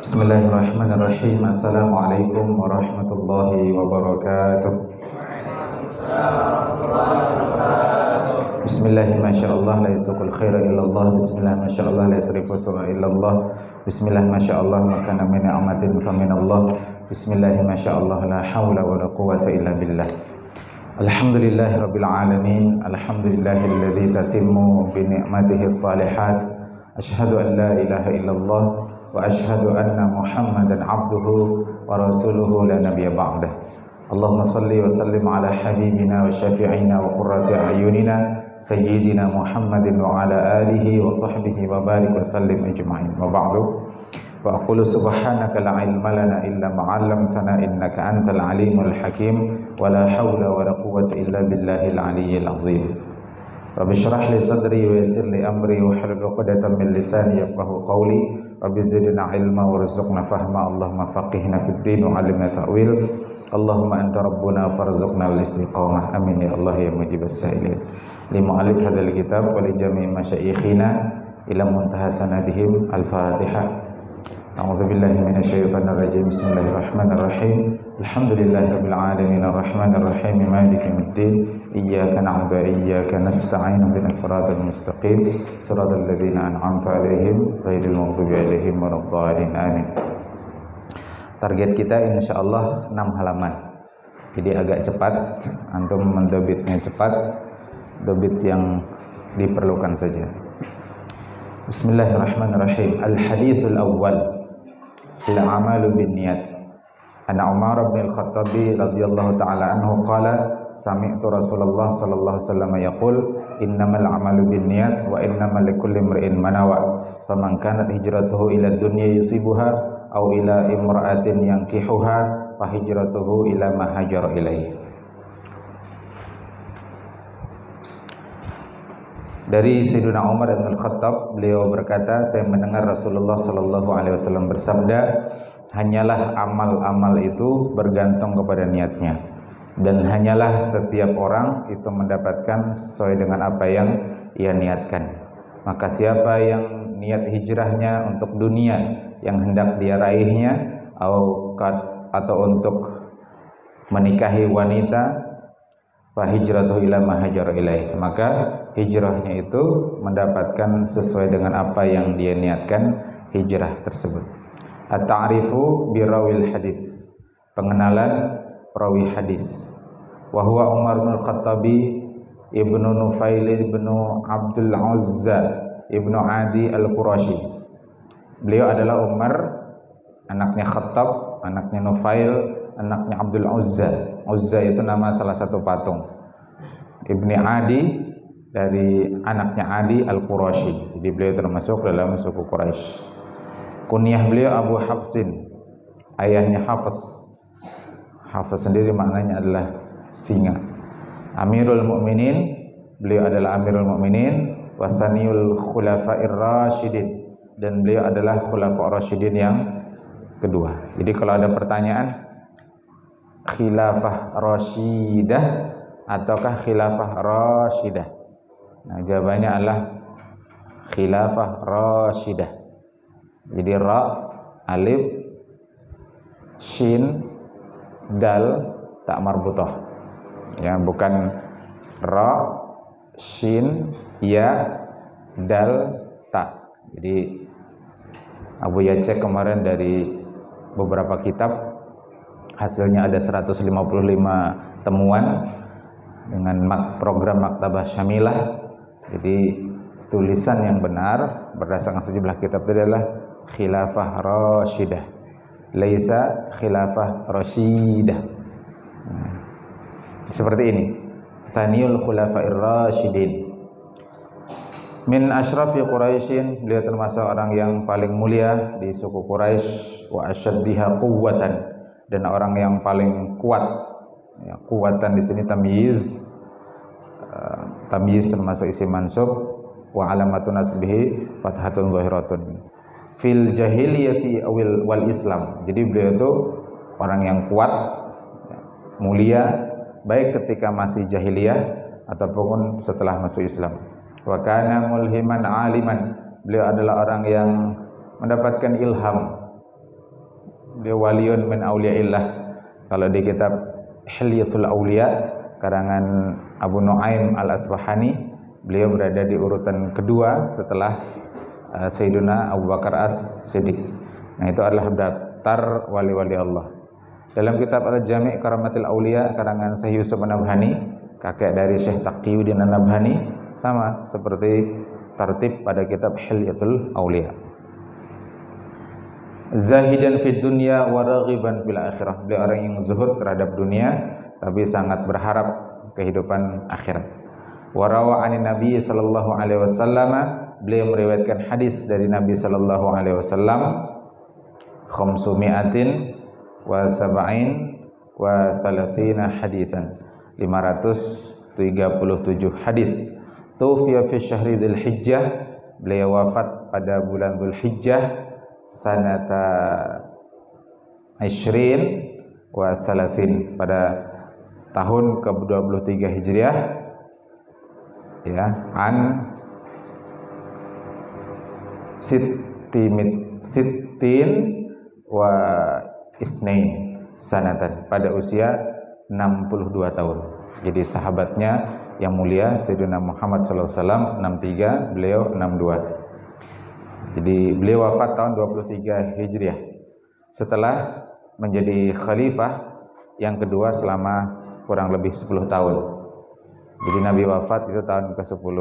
Bismillahirrahmanirrahim. Assalamualaikum warahmatullahi wabarakatuh. Bismillah, masyaallah, la yasukul khaira illallah. Bismillah, masyaallah, la yasrifu su'a illallah. Bismillah, masyaallah, makana min ni'matin fa minallah. Bismillah, masyaallah, la haula wa la quwwata illa billah. Alhamdulillahi rabbil alamin. Alhamdulillahilladzi tatimmu bi ni'matihi shalihat. Asyhadu an la ilaha illallah wa asyhadu anna Muhammadan abduhu wa rasuluhu la nabiyya ba'dah. Allahumma salli wa sallim ala habibina wa syafi'ina wa qurrati a'yunina sayyidina Muhammadin wa ala alihi wa sahbihi wa barik wa sallim ajma'in. Wa ba'du. Wa aqulu subhanaka la ilma lana illa ma 'allamtana innaka antal alimul hakim wa la hawla wa la quwwata illa billahil aliyyil azim. Rabbi shrah li sadri wa yassir li amri wa hlul 'uqdatam min lisani yafqahu qawli. Rabbi zidna ilma warzuqna fahma. Allahumma faqihna fid din wa 'allimna ta'wil. Allahumma anta rabbuna farzuqna al istiqamah. Amin ya Allah ya mujibas sa'ilin. Li mu'allif hadzal kitab wa li jami' masyayikhina ila muntaha sanadihim. Al-Fatihah. A'udzu billahi minasy syaithanir rajim. Bismillahirrahmanirrahim. Alhamdulillahirabbil alamin arrahmanir rahim maliki yaumiddin. Iyyaka na'budu wa iyyaka nasta'in ihdinas siratal mustaqim siratal ladzina an'amta 'alaihim ghairil maghdubi 'alaihim waladdallin. Amin. Target kita insyaallah 6 halaman. Jadi agak cepat, antum mendebitnya cepat, debit yang diperlukan saja. Bismillahirrahmanirrahim. Al-haditsul awwal fil a'malu binniyat. Ana Umar bin Al-Khattab radhiyallahu ta'ala anhu qala sami'tu Rasulullah sallallahu alaihi wasallam yaqul innamal a'malu binniyat wa innamal likulli imri'in ma nawa. Faman kanat hijratuhu ila dunya yusibuha aw ila imra'atin yankihuha fa hijratuhu ila ma hajara ilaihi. Dari Sayyidina Umar bin Al-Khattab, beliau berkata, saya mendengar Rasulullah sallallahu alaihi wasallam bersabda, hanyalah amal-amal itu bergantung kepada niatnya, dan hanyalah setiap orang itu mendapatkan sesuai dengan apa yang ia niatkan. Maka siapa yang niat hijrahnya untuk dunia yang hendak dia raihnya atau untuk menikahi wanita, fa hijratuhu ila ma hajara ilaih, maka hijrahnya itu mendapatkan sesuai dengan apa yang dia niatkan hijrah tersebut. At-ta'rifu bi rawil hadis, pengenalan perawi hadis. Wa huwa Umar bin Al-Khattabi ibnu Nufail ibnu Abdul Uzza ibnu Adi Al-Qurashi. Beliau adalah Umar, anaknya Khattab, anaknya Nufail, anaknya Abdul Uzza. Uzza itu nama salah satu patung. Ibni Adi, dari anaknya Adi Al-Qurashi. Jadi beliau termasuk dalam suku Quraisy. Kunyah beliau Abu Hafsin, ayahnya Hafiz. Hafiz sendiri maknanya adalah singa. Amirul Mukminin, beliau adalah Amirul Mukminin, wa tsaniyul khulafa'ir rasyidin, dan beliau adalah khulafa' rasyidin yang kedua. Jadi kalau ada pertanyaan, khilafah rasyidah ataukah khilafah rasyidah? Nah, jawabannya adalah khilafah rasyidah. Jadi ra, alif, shin, dal, tak marbutah. Ya, bukan ra, shin, ya, dal, tak. Jadi Abu ya cek kemarin dari beberapa kitab, hasilnya ada 155 temuan dengan program Maktabah Syamilah. Jadi tulisan yang benar berdasarkan sejumlah kitab itu adalah khilafah rasyidah, laisa khilafah rasyidah. Seperti ini. Tsaniyul khulafa'ir rasyidin. Min asrafi Quraisyin, beliau termasuk orang yang paling mulia di suku Quraisy, wa asyaddiha quwwatan, dan orang yang paling kuat. Ya, kuwatan di sini tamyiz. Tamyiz termasuk isim mansub, wa alamatun nasbihi fathatun zahiratun. Fil jahiliyati wal Islam. Jadi beliau itu orang yang kuat, mulia, baik ketika masih jahiliyah ataupun setelah masuk Islam. Wa kana mulhiman aliman, beliau adalah orang yang mendapatkan ilham beliau waliyun min auliyaillah. Kalau di kitab Hilyatul Auliya karangan Abu Nuaim Al-Asbahani, beliau berada di urutan kedua setelah Sayyiduna Abu Bakar As-Siddiq. Nah, itu adalah daftar wali-wali Allah. Dalam kitab Al-Jami' Karamatil Auliya karangan Syekh Yusuf An-Nabhani, kakek dari Syekh Taqiyuddin An-Nabhani, sama seperti tertib pada kitab Hilyatul Auliya. Zahidan fid dunya wa raghiban fil akhirah. Beliau orang yang zuhud terhadap dunia tapi sangat berharap kehidupan akhirat. Wa rawa 'anin Nabi sallallahu alaihi wasallam, beliau meriwayatkan hadis dari Nabi sallallahu alaihi wasallam, khamsumi'atin wa sab'in wa thalathina hadisan, 537 hadis. Tufiya fi syahri Dzul Hijjah, beliau wafat pada bulan Dzul Hijjah sanata 20 wa 30, pada tahun ke-23 Hijriah, ya, an sittin wa isnain sanatan, pada usia 62 tahun. Jadi sahabatnya yang mulia Sayyidina Muhammad sallallahu alaihi wasallam 63, beliau 62. Jadi beliau wafat tahun 23 Hijriah setelah menjadi khalifah yang kedua selama kurang lebih 10 tahun. Jadi Nabi wafat itu tahun ke-10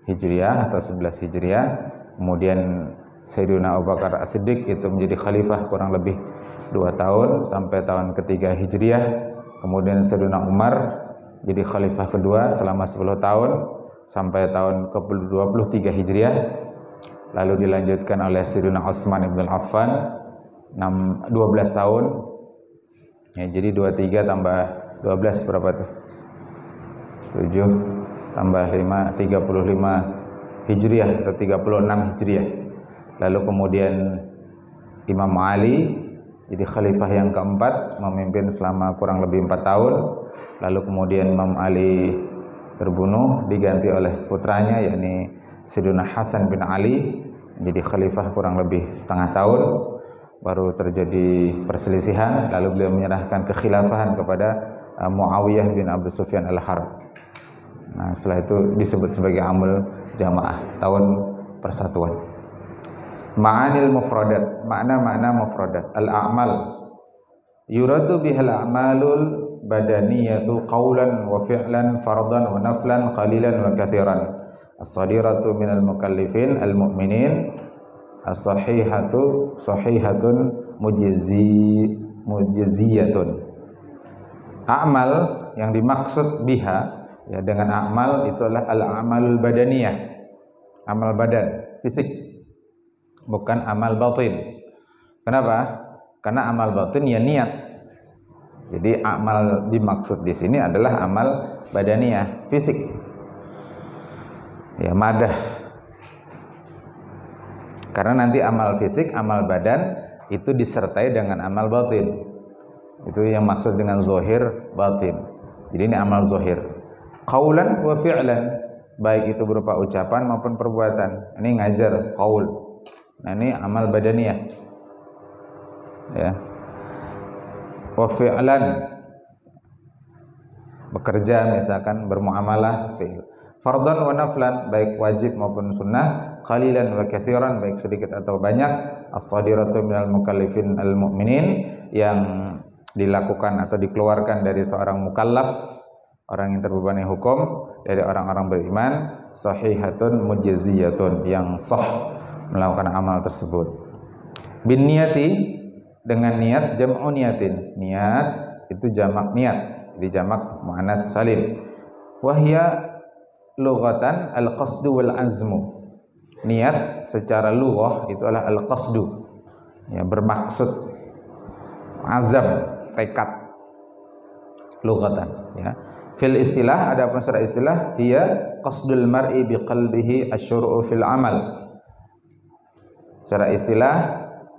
Hijriah atau 11 Hijriah. Kemudian Sayyidina Abu Bakar As-Siddiq itu menjadi khalifah kurang lebih 2 tahun sampai tahun ketiga Hijriah. Kemudian Sayyidina Umar jadi khalifah kedua selama 10 tahun sampai tahun ke-23 Hijriah. Lalu dilanjutkan oleh Sayyidina Utsman ibn Affan 12 tahun. Ya, jadi 23 tambah 12 berapa tuh? 7 tambah 5 35 Hijriah atau 36 Hijriah. Lalu kemudian Imam Ali jadi khalifah yang keempat, memimpin selama kurang lebih 4 tahun. Lalu kemudian Imam Ali terbunuh, diganti oleh putranya yakni Sayyidina Hasan bin Ali, jadi khalifah kurang lebih setengah tahun. Baru terjadi perselisihan, lalu beliau menyerahkan kekhilafahan kepada Muawiyah bin Abu Sufyan al-Harb. Nah, setelah itu disebut sebagai Amul Jamaah, tahun persatuan. Ma'anil mufradat, makna-makna mufradat. Al-a'mal yuradu bihal a'malul badaniyatu qawlan wa fi'lan fardan wa naflan qalilan wa kathiran. As-sadiratu minal mukallifin al-mu'minin, as-sahihatu sahihatun mujziyatun. A'mal yang dimaksud biha, ya, dengan a'mal itu adalah al-a'malul badaniyah, amal badan, fisik, bukan amal batin. Kenapa? Karena amal batin ya niat. Jadi amal dimaksud di sini adalah amal badaniyah, fisik. Ya, madah. Karena nanti amal fisik, amal badan itu disertai dengan amal batin. Itu yang maksud dengan zahir batin. Jadi ini amal zahir. Qaulan wa fi'lan, baik itu berupa ucapan maupun perbuatan. Ini ngajar qaul. Nah, ini amal badaniyah. Ya. Wa fi'lan, bekerja misalkan, bermuamalah, fi'il. Fardhan wa naflan, baik wajib maupun sunnah. Qalilan wa kathiran, baik sedikit atau banyak. As-sadiratu minal mukallifin al-mu'minin, yang dilakukan atau dikeluarkan dari seorang mukallaf, orang yang terbebani hukum, dari orang-orang beriman. Sahihatun mujziyatun, yang sah melakukan amal tersebut. Bin niyati, dengan niat, jam'u niyatin, niat itu jamak niat, jadi jamak muannas salim. Wahya lughatan al-qasdu wal azmu, niat secara lughah itu adalah al-qasdu, ya, bermaksud, azam, tekad, lughatan, ya. Fil istilah, adapun secara istilah, hiya qasdul mar'i biqalbihi asyru'u fil amal. Secara istilah,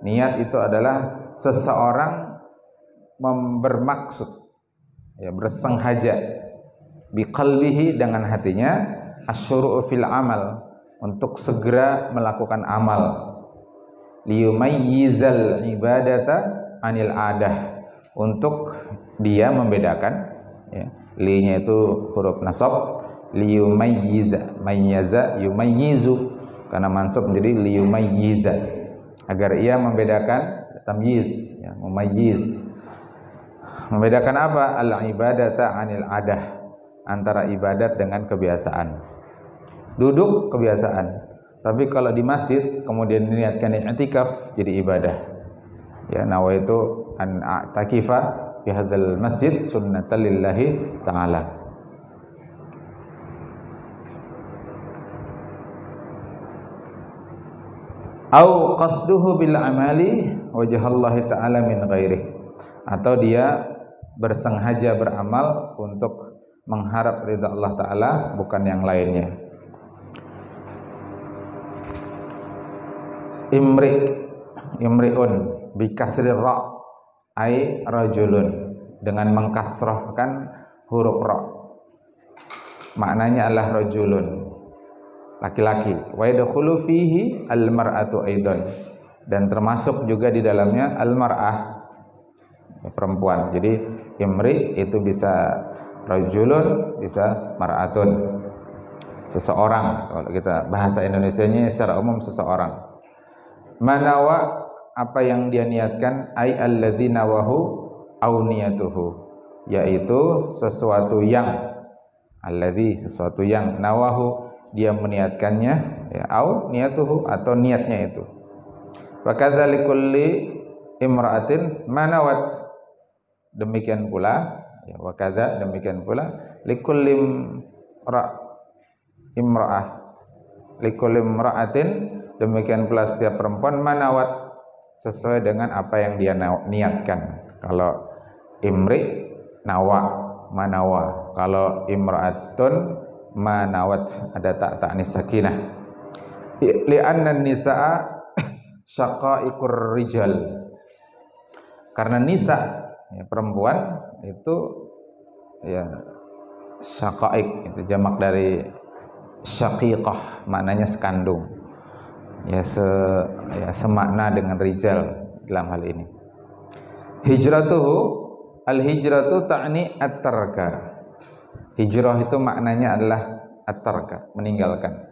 niat itu adalah seseorang bermaksud, ya, bersengaja, biqalbihi, dengan hatinya, asyru'u fil amal, untuk segera melakukan amal, liyumayyizal ibadata anil adah, untuk dia membedakan, ya. Li-nya itu huruf nasab, liyumayyiza, mayyaza yumayyizu, karena mansub menjadi liyumayyiza, agar ia membedakan, tamyiz, ya, mumayyiz. Membedakan apa? Al-ibadata anil adah, antara ibadat dengan kebiasaan. Duduk kebiasaan, tapi kalau di masjid kemudian diniatkan i'tikaf jadi ibadah. Ya, nawaitu an a'takifa fi hadzal masjid sunnatan lillahi ta'ala. Au qasduhu bil amali wajhallahi ta'ala min ghairi, atau dia bersengaja beramal untuk mengharap ridha Allah Ta'ala, bukan yang lainnya. Imri'un bikasri ra' ay rajulun, dengan mengkasrahkan huruf ra, maknanya adalah rajulun, laki-laki. Wa yadkhulu fihi al-mar'atu aidan, dan termasuk juga di dalamnya al-mar'ah, perempuan. Jadi imri itu bisa rajulun, bisa mar'atun, seseorang. Kalau kita bahasa Indonesianya secara umum seseorang. Manawa, apa yang dia niatkan, ay alladzi nawahu au niyatuhu, yaitu sesuatu yang, alladzi, sesuatu yang, nawahu, dia meniatkannya, ya, au niyatuhu, atau niatnya itu. Wa kadzalikulli imra'atin manawat, demikian pula, ya, wa kadza, demikian pula, likulli imra'ah, likulli imra'atin, demikian pula setiap perempuan, manawat, sesuai dengan apa yang dia niatkan. Kalau imri, nawa, manawa. Kalau imra'atun, manawat, ada ta'nis sakinah. Li'anna nisaa syaqaiqur rijal, karena nisa, ya, perempuan itu, ya, syaqaiq itu jamak dari syaqiqah, maknanya sekandung. Ya, semakna dengan rijal dalam hal ini. Hijratuhu, al-hijratu ta'ni at-tarka. Hijrah itu maknanya adalah at-tarka, meninggalkan.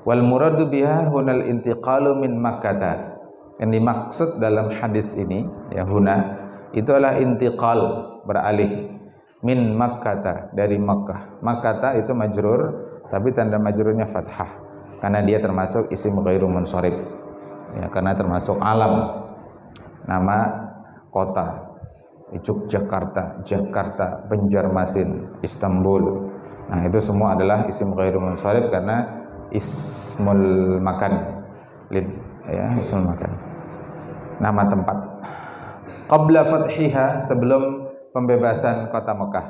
Wal muradu biha hunal intiqalu min Makkah. Yang dimaksud dalam hadis ini, ya, huna, itu adalah intiqal, beralih, min Makkah, dari Makkah. Makkah itu majrur, tapi tanda majrurnya fathah, karena dia termasuk isim ghairu munsharif, ya, karena termasuk alam, nama kota, Yogyakarta, Jakarta, Banjarmasin, Istanbul. Nah, itu semua adalah isim ghairu munsharif karena ismul makan, ya, ismul makan, nama tempat. Qabla fathiha, sebelum pembebasan kota Mekah,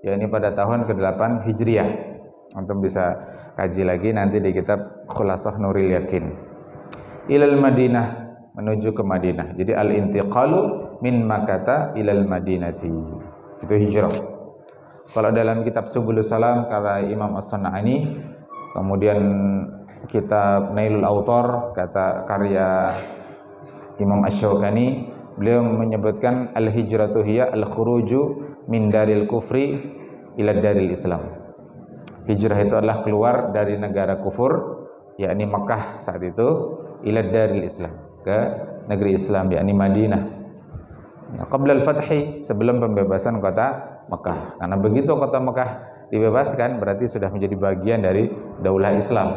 ya, ini pada tahun ke-8 Hijriah. Untuk bisa kaji lagi nanti di kitab Khulasah Nuril Yakin. Ilal Madinah, menuju ke Madinah. Jadi al-intiqalu min Makkah ilal Madinati, itu hijrah. Kalau dalam kitab Subulus Salam karya Imam As-San'ani, kemudian kitab Nailul Autor kata karya Imam Asy-Syaukani, beliau menyebutkan al-hijratu hiya al-khuruju min daril kufri ila daril Islam. Hijrah itu adalah keluar dari negara kufur, yakni Mekah saat itu, ila daril Islam, ke negeri Islam, yakni Madinah. Qabla al-fathi, sebelum pembebasan kota Mekah. Karena begitu kota Mekah dibebaskan, berarti sudah menjadi bagian dari daulah Islam.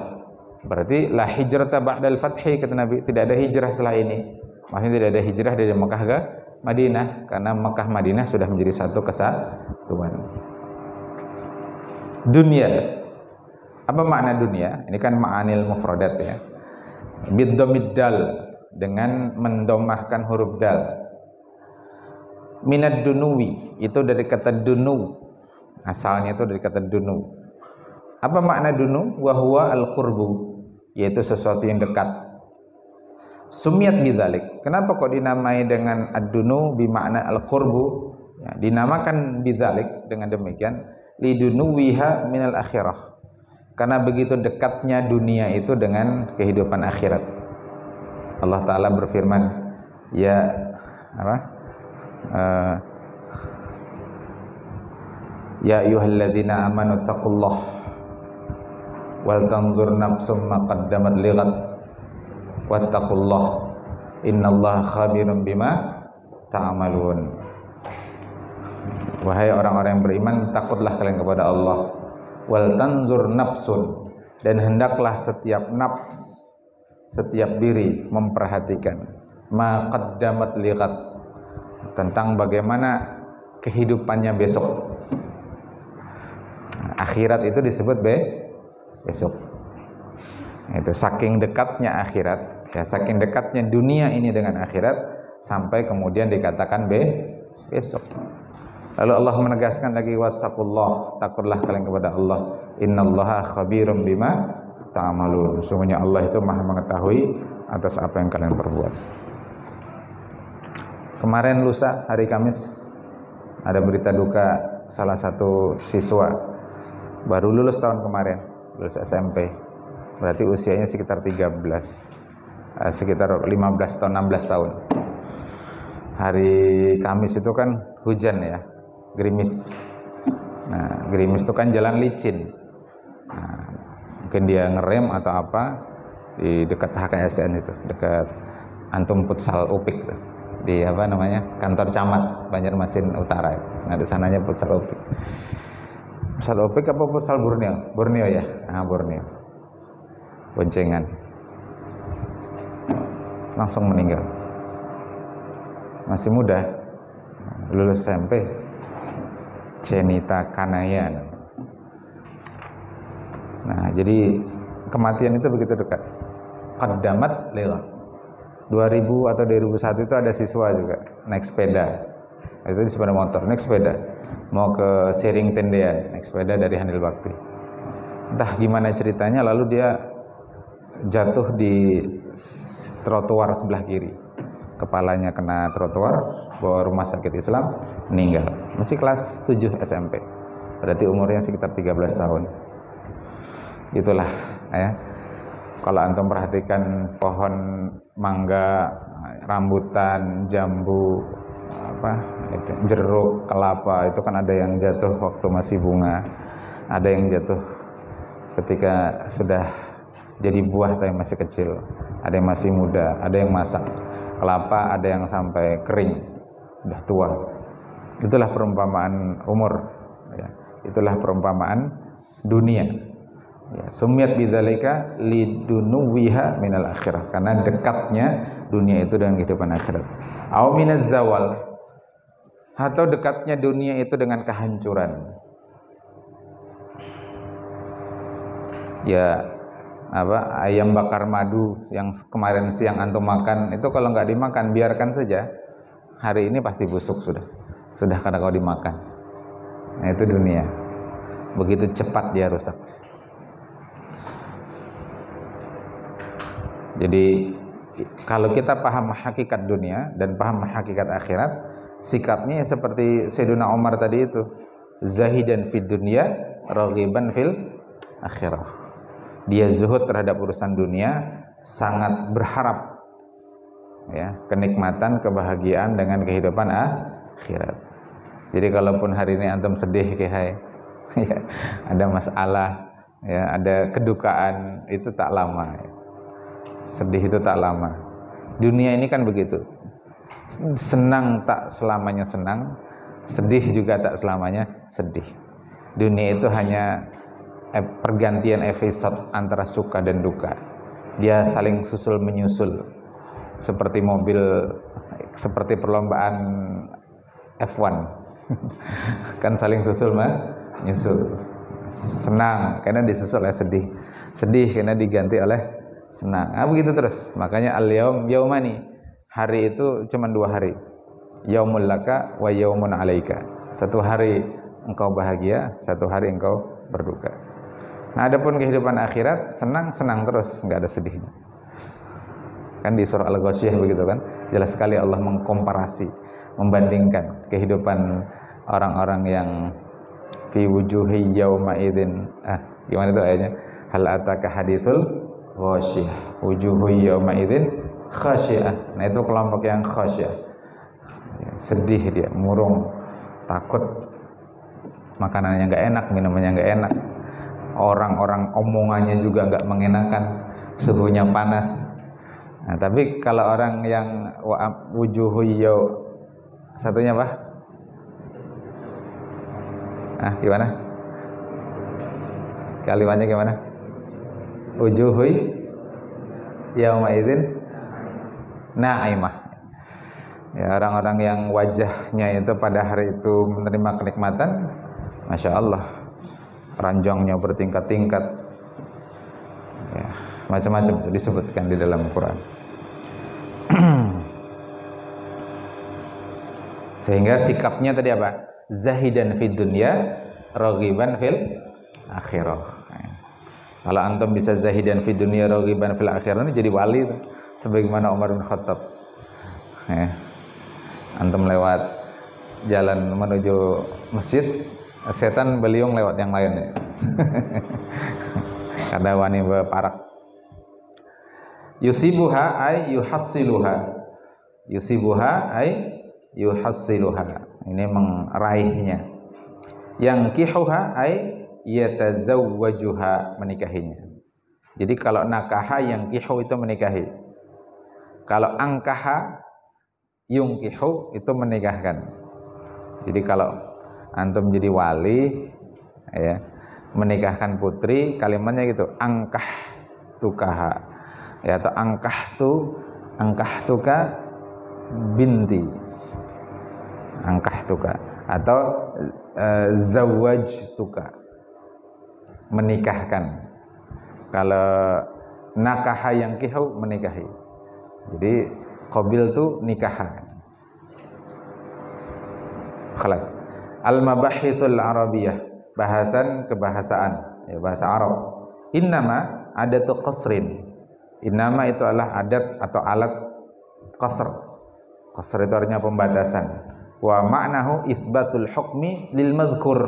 Berarti la hijrata ba'dal fathi, kata Nabi, tidak ada hijrah setelah ini. Maksudnya tidak ada hijrah dari Mekah ke Madinah, karena Mekah Madinah sudah menjadi satu kesatuan. Dunia, apa makna dunia? Ini kan ma'anil mufradat, ya. Biddomid dal, dengan mendomahkan huruf dal. Minad dunuwi, itu dari kata dunu, asalnya itu dari kata dunu. Apa makna dunu? Wahuwa al-qurbu, yaitu sesuatu yang dekat. Sumiyat bidzalik, kenapa kok dinamai dengan ad-dunu bimakna al-qurbu? Ya, dinamakan bidzalik dengan demikian, lidunuwiha minal akhirah, karena begitu dekatnya dunia itu dengan kehidupan akhirat. Allah Ta'ala berfirman, ya apa? Ya ayyuhalladzina amanu taqullah wal tanzur nafsum ma qaddamat lighad wattaqullah innallaha khabirun bima ta'malun. Wahai orang-orang yang beriman, takutlah kalian kepada Allah. Wal tanzur nafsun, dan hendaklah setiap nafs, setiap diri memperhatikan ma qaddamat lighad, tentang bagaimana kehidupannya besok. Akhirat itu disebut besok. Itu saking dekatnya akhirat, ya, saking dekatnya dunia ini dengan akhirat, sampai kemudian dikatakan besok. Lalu Allah menegaskan lagi, wattaqullah, takutlah kalian kepada Allah, innallaha khabirum bima ta'malun. Sesungguhnya Allah itu Maha mengetahui atas apa yang kalian perbuat. Kemarin lusa hari Kamis ada berita duka salah satu siswa baru lulus tahun kemarin, lulus SMP. Berarti usianya sekitar 15 tahun, 16 tahun. Hari Kamis itu kan hujan ya, gerimis. Nah, gerimis itu kan jalan licin. Nah, mungkin dia ngerem atau apa di dekat HKSN itu, dekat Antum Futsal Upik tuh. Di apa namanya, kantor camat Banjarmasin Utara. Nah, di sananya Futsal Upik. Futsal Upik apa Futsal Borneo? Borneo ya, nah, Borneo. Boncengan. Langsung meninggal. Masih muda, lulus SMP. Cenita Kanaya. Nah, jadi kematian itu begitu dekat. Qaddamat lighad. 2000 atau 2001 itu ada siswa juga naik sepeda. Itu di sepeda motor, naik sepeda mau ke Sering Tendean, naik sepeda dari Handil Bakti. Entah gimana ceritanya, lalu dia jatuh di trotoar sebelah kiri. Kepalanya kena trotoar, bawa rumah sakit Islam, meninggal. Masih kelas 7 SMP. Berarti umurnya sekitar 13 tahun. Itulah ya. Kalau antum perhatikan pohon mangga, rambutan, jambu, jeruk, kelapa, itu kan ada yang jatuh waktu masih bunga, ada yang jatuh ketika sudah jadi buah tapi masih kecil, ada yang masih muda, ada yang masak. Kelapa ada yang sampai kering, udah tua. Itulah perumpamaan umur, ya. Itulah perumpamaan dunia. Ya, sumiat bidzalika lidunuwiha minal akhirah, karena dekatnya dunia itu dengan kehidupan akhirat. Au minaz zawal, atau dekatnya dunia itu dengan kehancuran. Ya, ayam bakar madu yang kemarin siang antum makan itu, kalau nggak dimakan biarkan saja, hari ini pasti busuk sudah karena kau dimakan. Nah, itu dunia, begitu cepat dia rusak. Jadi kalau kita paham hakikat dunia dan paham hakikat akhirat, sikapnya seperti Sayyidina Umar tadi itu, zahidan fid dunya, raghiban fil akhirah. Dia zuhud terhadap urusan dunia, sangat berharap ya kenikmatan, kebahagiaan dengan kehidupan akhirat. Jadi kalaupun hari ini antum sedih kayak ya, ada masalah, ya, ada kedukaan, itu tak lama. Ya. Sedih itu tak lama. Dunia ini kan begitu. Senang tak selamanya senang, sedih juga tak selamanya sedih. Dunia itu hanya pergantian episode antara suka dan duka. Dia saling susul menyusul, seperti mobil, seperti perlombaan F1 kan saling susul menyusul. Senang karena disusul oleh sedih, sedih karena diganti oleh senang. Begitu terus. Makanya al-yaum yaumani, hari itu cuma 2 hari, yaumul laka wa yaumun alaika. Satu hari engkau bahagia, satu hari engkau berduka. Nah, adapun kehidupan akhirat, senang terus, nggak ada sedihnya. Kan di surah Al-Ghasyiyah begitu kan, jelas sekali Allah mengkomparasi, membandingkan kehidupan orang-orang yang fi wujuhi yauma idzin. Gimana itu ayatnya? Hal ataka haditsul ghasyiyah, wujuhu yauma idzin khasyiyah. Nah, itu kelompok yang khasyiyah. sedih dia, murung, takut makanannya nggak enak, minumannya nggak enak, orang-orang omongannya juga nggak mengenakan, suhunya panas. Nah, tapi kalau orang yang wujuhu satunya apa? Gimana? Kalimatnya gimana? Wujuhu yauma idzin na'imah. Ya, orang-orang yang wajahnya itu pada hari itu menerima kenikmatan, Masya Allah, ranjangnya bertingkat-tingkat, ya, macam-macam disebutkan di dalam Quran. Sehingga sikapnya tadi apa? Zahidan fid dunya, raghiban fil akhirah. Kalau antum bisa zahidan fid dunya, raghiban fil akhirah, ini jadi wali tuh. Sebagaimana Umar bin Khattab. Antum lewat jalan menuju masjid, setan beliung lewat yang lain. Kada wani beparak. Yusibuha ay yuhassiluha. Yusibuha ay yuhassiluha. Ini meraihnya. Yang kihuha ay yatazawwajuha, menikahinya. Jadi kalau nakaha yang kihu itu menikahi. Kalau angkaha yungkihu itu menikahkan. Jadi kalau antum jadi wali, ya, menikahkan putri, kalimatnya gitu, angkah tukaha, ya, atau angkah tuka binti, angkah tuka, atau zawaj tuka, menikahkan. Kalau nakaha yang kihu, menikahi. Jadi qabil tu nikahan. Khalas. Al-mabahithul arabiyah, bahasan kebahasaan, ya, bahasa Arab. Innama adatu qasrin. Innama itu adalah adat atau alat qasr. Qasr itu artinya pembatasan. Wa ma'nahu isbatul hukmi lil mazkur.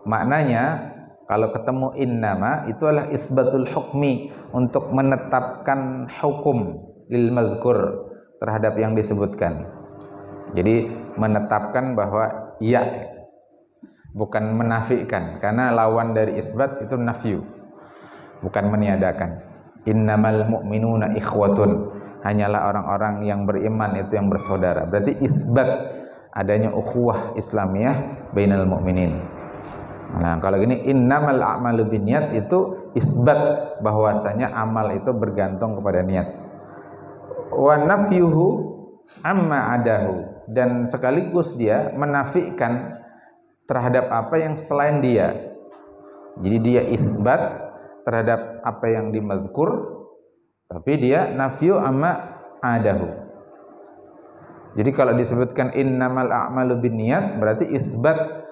Maknanya kalau ketemu innama itu adalah isbatul hukmi, untuk menetapkan hukum lil mazkur, terhadap yang disebutkan. Jadi menetapkan bahwa ya, bukan menafikan, karena lawan dari isbat itu nafyu, bukan meniadakan. Innamal mu'minuna ikhwatun, hanyalah orang-orang yang beriman itu yang bersaudara. Berarti isbat adanya ukhuwah Islamiyah bainal mu'minin. Nah, kalau gini innamal a'malu binniyat itu isbat bahwasanya amal itu bergantung kepada niat. Wa nafyuhu amma adahu, dan sekaligus dia menafikan terhadap apa yang selain dia. Jadi dia isbat terhadap apa yang dimazkur, tapi dia nafyu amma adahu. Jadi kalau disebutkan innamal a'malu binniyat berarti isbat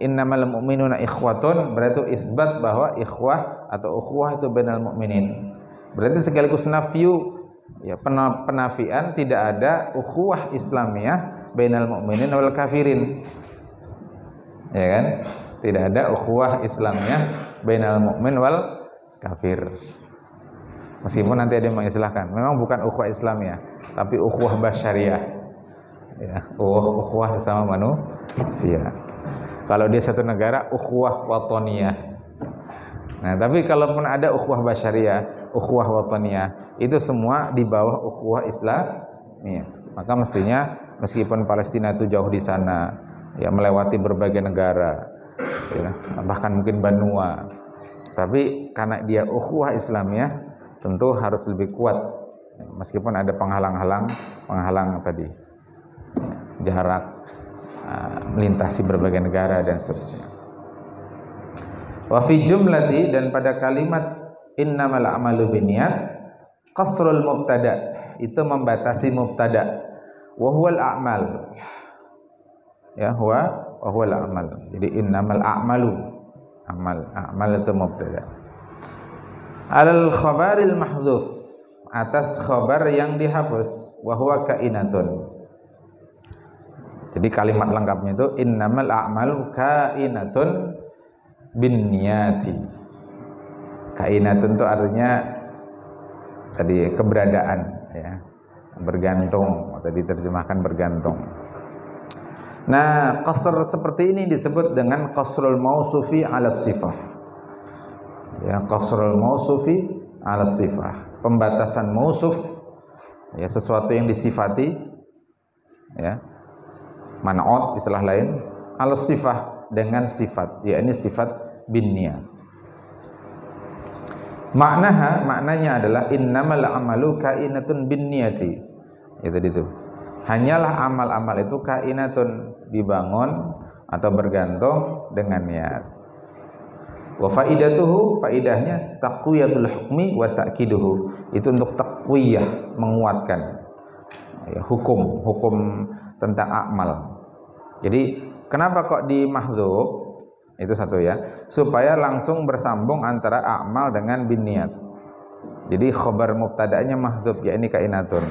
innamal mu'minuna ikhwatun, berarti isbat bahwa ikhwah atau ukhuwah itu bainal mu'minin. Berarti sekaligus nafyu, ya, penafian tidak ada ukhuwah Islamiyah bainal mu'minin wal kafirin. Ya kan? Tidak ada ukhuwah Islamiyah bainal mu'min wal kafir. Meskipun nanti ada yang mengistilahkan, memang bukan ukhuwah Islamiyah, tapi ukhuwah basyariah. Ya, ukhuwah sesama manusia. Kalau dia satu negara, ukhuwah watoniyah. Nah, tapi kalaupun ada ukhuwah basyariah, ukhuwah watoniyah, itu semua di bawah ukhuwah Islamiyah. Maka mestinya meskipun Palestina itu jauh di sana, ya, melewati berbagai negara, ya, bahkan mungkin benua, tapi karena dia ukhuwah Islamiyah, tentu harus lebih kuat, meskipun ada penghalang tadi, jarak, melintasi berbagai negara dan seterusnya. Wa fi jumlati, dan pada kalimat innamal a'malu binniyat, qasrul mubtada, itu membatasi mubtada, wa huwal a'mal, ya, huwal a'mal. Jadi innamal a'malu, amal itu mubtada. Alal khabaril mahdhuf, atas khabar yang dihapus, wa huwa kainatun. Jadi kalimat lengkapnya itu innamal a'malu kainatun binniyati. Kainatun itu artinya tadi keberadaan, ya. bergantung, atau diterjemahkan bergantung. Nah, qasr seperti ini disebut dengan qasrul mausufi ala sifah. Ya, qasrul mausufi ala sifah. Pembatasan mausuf, ya, sesuatu yang disifati, ya. Man'ut istilah lain, ala sifah dengan sifat, yakni sifat binniyat. Maknanya adalah innamal amalu kainatun binniyati. Itu. Hanyalah amal-amal itu kainatun, dibangun atau bergantung dengan niat. Wa faidatuhu, faidahnya taqwiyatul hukmi wa ta'kiduhu. Itu untuk taqwiyah, menguatkan, ya, hukum tentang amal. Jadi kenapa kok di mahdzub? Itu satu, ya, supaya langsung bersambung antara amal dengan binniyat. Jadi khabar mubtada'nya mahdzub, ya, ini kainatun.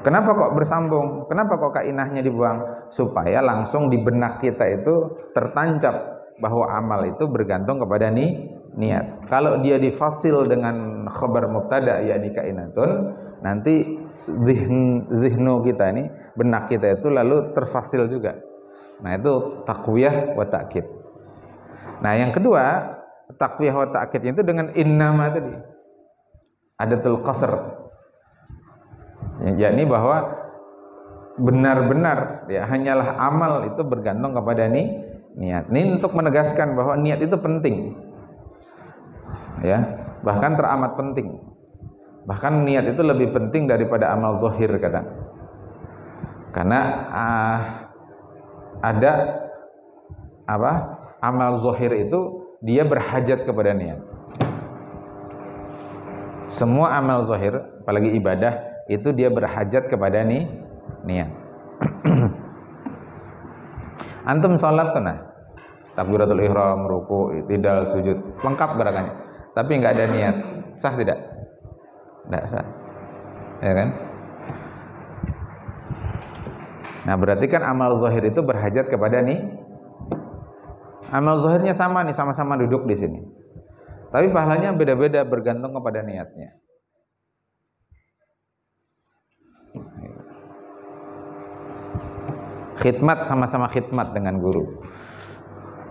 Kenapa kok bersambung? Kenapa kok kainahnya dibuang? Supaya langsung di benak kita itu tertancap bahwa amal itu bergantung kepada niat. Kalau dia difasil dengan khabar mubtada, yakni kainatun, nanti zihnu kita ini, benak kita itu lalu terfasil juga. Nah, itu taqwiyah wa ta'kid. Nah, yang kedua, taqwiyah wa ta'kid itu dengan innama tadi, adatul qasr, yakni bahwa benar-benar, ya, hanyalah amal itu bergantung kepada niat. Ini untuk menegaskan bahwa niat itu penting, ya, bahkan teramat penting. Bahkan niat itu lebih penting daripada amal zahir kadang. Karena ada amal zahir itu dia berhajat kepada niat. Semua amal zahir, apalagi ibadah, itu dia berhajat kepada niat. Antum sholat kan, takbiratul ihram, ruku, i'tidal, sujud, lengkap gerakannya, tapi nggak ada niat, sah tidak? Tidak sah, ya kan? Nah, berarti kan amal zahir itu berhajat kepada amal zahirnya sama nih, sama-sama duduk di sini, tapi pahalanya beda-beda bergantung kepada niatnya. Khidmat, sama-sama khidmat dengan guru.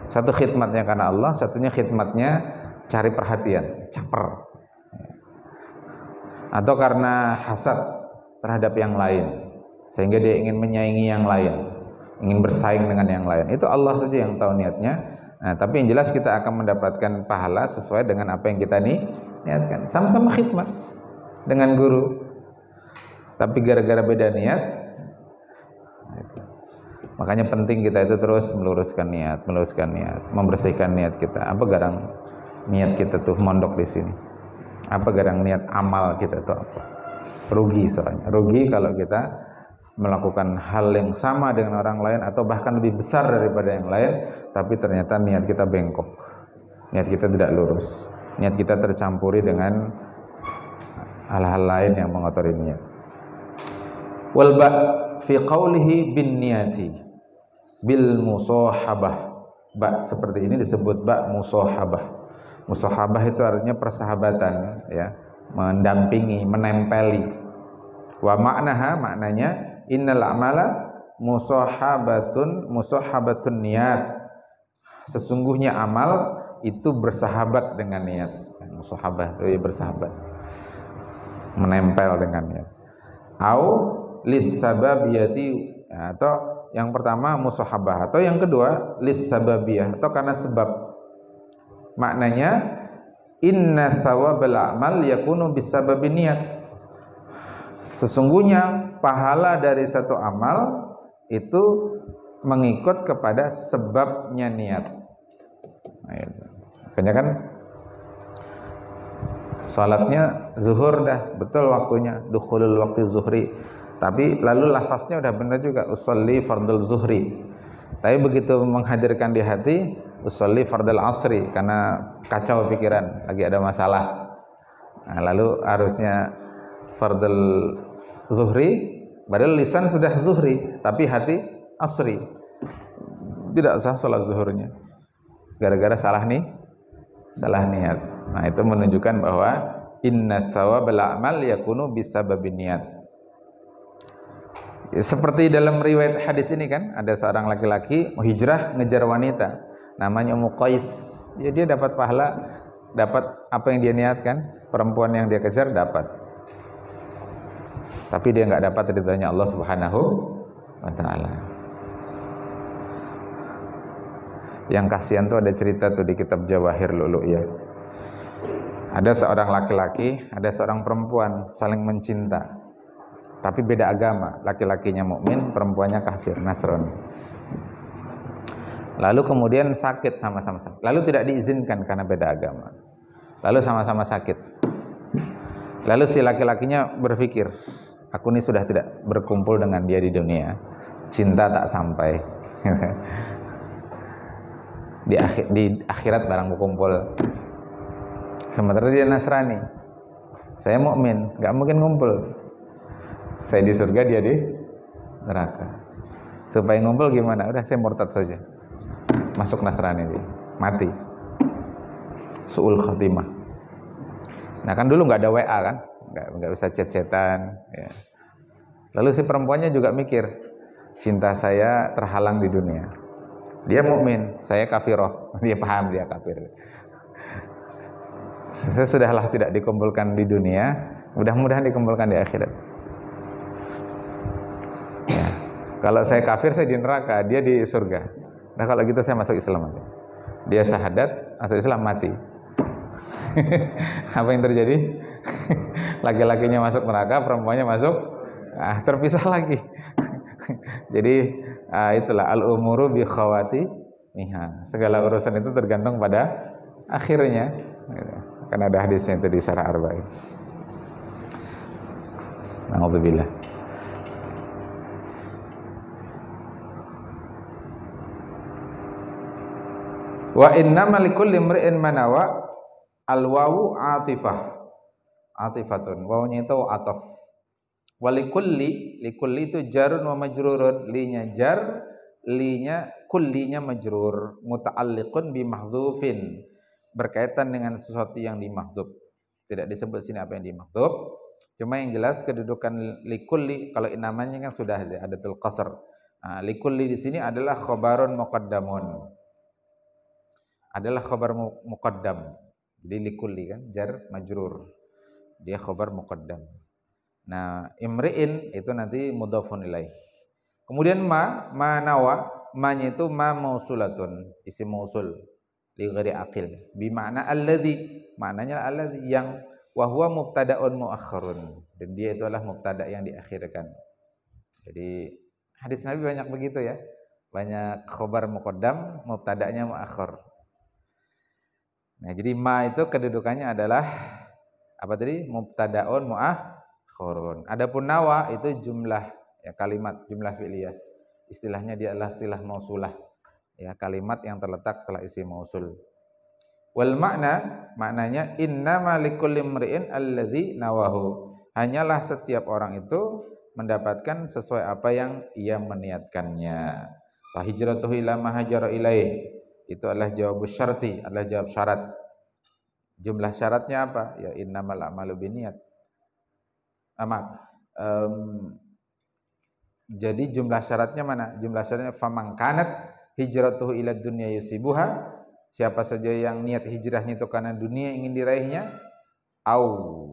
Satu khidmatnya karena Allah, satunya khidmatnya cari perhatian, caper, atau karena hasad terhadap yang lain, sehingga dia ingin menyaingi yang lain, ingin bersaing dengan yang lain. Itu Allah saja yang tahu niatnya. Nah, tapi yang jelas kita akan mendapatkan pahala sesuai dengan apa yang kita niatkan. Sama-sama khidmat dengan guru, tapi gara-gara beda niat. Makanya penting kita itu terus meluruskan niat, membersihkan niat kita. Apa garang niat kita tuh mondok di sini? Apa garang niat amal kita tuh apa? Rugi soalnya. Rugi kalau kita melakukan hal yang sama dengan orang lain atau bahkan lebih besar daripada yang lain, tapi ternyata niat kita bengkok. Niat kita tidak lurus. Niat kita tercampuri dengan hal-hal lain yang mengotori niat. Wal ba fi qawlihi bin niyati bil musahabah. Ba seperti ini disebut ba musahabah. Musahabah itu artinya persahabatan, ya, mendampingi, menempeli. Wa maknaha, maknanya innal amala musahabatun niat. Sesungguhnya amal itu bersahabat dengan niat. Musahabah itu bersahabat, menempel dengan niat. Au lis sababiyati, atau yang pertama musahabah, atau yang kedua lis sababiyah, atau karena sebab. Maknanya inna thawabal amal yakunu bisababin niat. Sesungguhnya pahala dari satu amal itu mengikut kepada sebabnya niat. Nah, itu. Makanya kan salatnya zuhur dah betul waktunya, dukhulul waktu zuhri, tapi lalu lafaznya udah benar juga, usolli fardul zuhri, tapi begitu menghadirkan di hati usolli fardul asri, karena kacau pikiran, lagi ada masalah. Nah, lalu harusnya fardul zuhri, padahal lisan sudah zuhri tapi hati asri, tidak sah salat zuhurnya gara-gara salah niat. Nah, itu menunjukkan bahwa inna thawabal amal yakunu bisababin niat. Seperti dalam riwayat hadis ini kan, ada seorang laki-laki hijrah ngejar wanita, namanya Ummu Qais. Ya, dia dapat pahala, dapat apa yang dia niatkan, perempuan yang dia kejar dapat. Tapi dia nggak dapat ridhonya Allah Subhanahu wa taala. Yang kasihan tuh ada cerita tuh di kitab Jawahir Lu'lu'iyah. Ada seorang laki-laki, ada seorang perempuan saling mencinta. Tapi beda agama, laki-lakinya mukmin, perempuannya kafir, Nasrani. Lalu kemudian sakit sama-sama. Lalu tidak diizinkan karena beda agama. Lalu sama-sama sakit. Lalu si laki-lakinya berpikir, aku ini sudah tidak berkumpul dengan dia di dunia. Cinta tak sampai. Di akhirat barang berkumpul. Sementara dia Nasrani. Saya mukmin, nggak mungkin ngumpul. Saya di surga, dia di neraka. Supaya ngumpul gimana? Udah saya murtad saja. Masuk Nasrani dia, mati. Su'ul khatimah. Nah kan dulu nggak ada WA kan, nggak bisa chat-chatan. Ya. Lalu si perempuannya juga mikir, cinta saya terhalang di dunia. Dia mukmin, saya kafiroh. Dia paham dia kafir. Saya sudahlah tidak dikumpulkan di dunia, mudah-mudahan dikumpulkan di akhirat. Kalau saya kafir, saya di neraka, dia di surga. Nah kalau gitu saya masuk Islam aja. Dia syahadat, masuk Islam, mati. Apa yang terjadi? Laki-lakinya masuk neraka, perempuannya masuk, terpisah lagi. Jadi itulah al-umuru bi khawati niha. Segala urusan itu tergantung pada akhirnya. Karena ada hadisnya itu di Syarah Arba'in. Na'udzubillah. Wa innama likulli imri'in manawa al-wawu atifatun. Wawunya itu ataf. Wa likulli itu jarun wa majrurun. Linya jar, linya kullinya majrur. Muta'alliqun bi mahdhufin. Berkaitan dengan sesuatu yang dimahdzuf. Tidak disebut sini apa yang dimahdzuf. Cuma yang jelas kedudukan likulli, kalau namanya kan sudah ada adatul qasr. Likulli di sini adalah khabarun muqaddamun. Adalah khabar muqaddam. Jadi likulli kan jar majrur. Dia khabar muqaddam. Nah, imri'in itu nanti mudhafun ilaih. Kemudian ma nawa, ma-nya itu ma mausulatun, isim mausul li ghairi aqil. Bi makna alladzi, maknanya alladzi yang wa huwa mubtada'un muakhkharun. Dan dia itu adalah mubtada yang diakhirkan. Jadi hadis Nabi banyak begitu ya. Banyak khabar muqaddam, mubtada'nya muakhkhar. Nah, jadi ma itu kedudukannya adalah apa tadi? Mubtadaun muakhkharun. Adapun nawa itu jumlah ya, kalimat jumlah fi'liyah. Istilahnya dia adalah silah mausulah. Ya, kalimat yang terletak setelah isim mausul. Wal maknanya innama likulli imri'in alladzi nawahu. Hanyalah setiap orang itu mendapatkan sesuai apa yang ia meniatkannya. Fa hijratuhu ila ma hajara ilaih. Itu adalah jawab syarti, adalah jawab syarat. Jumlah syaratnya apa? Ya innamal a'malu binniyat. Jadi jumlah syaratnya mana? Jumlah syaratnya faman kanat hijratuhu ila dunya yusibuha. Siapa saja yang niat hijrahnya itu karena dunia ingin diraihnya, au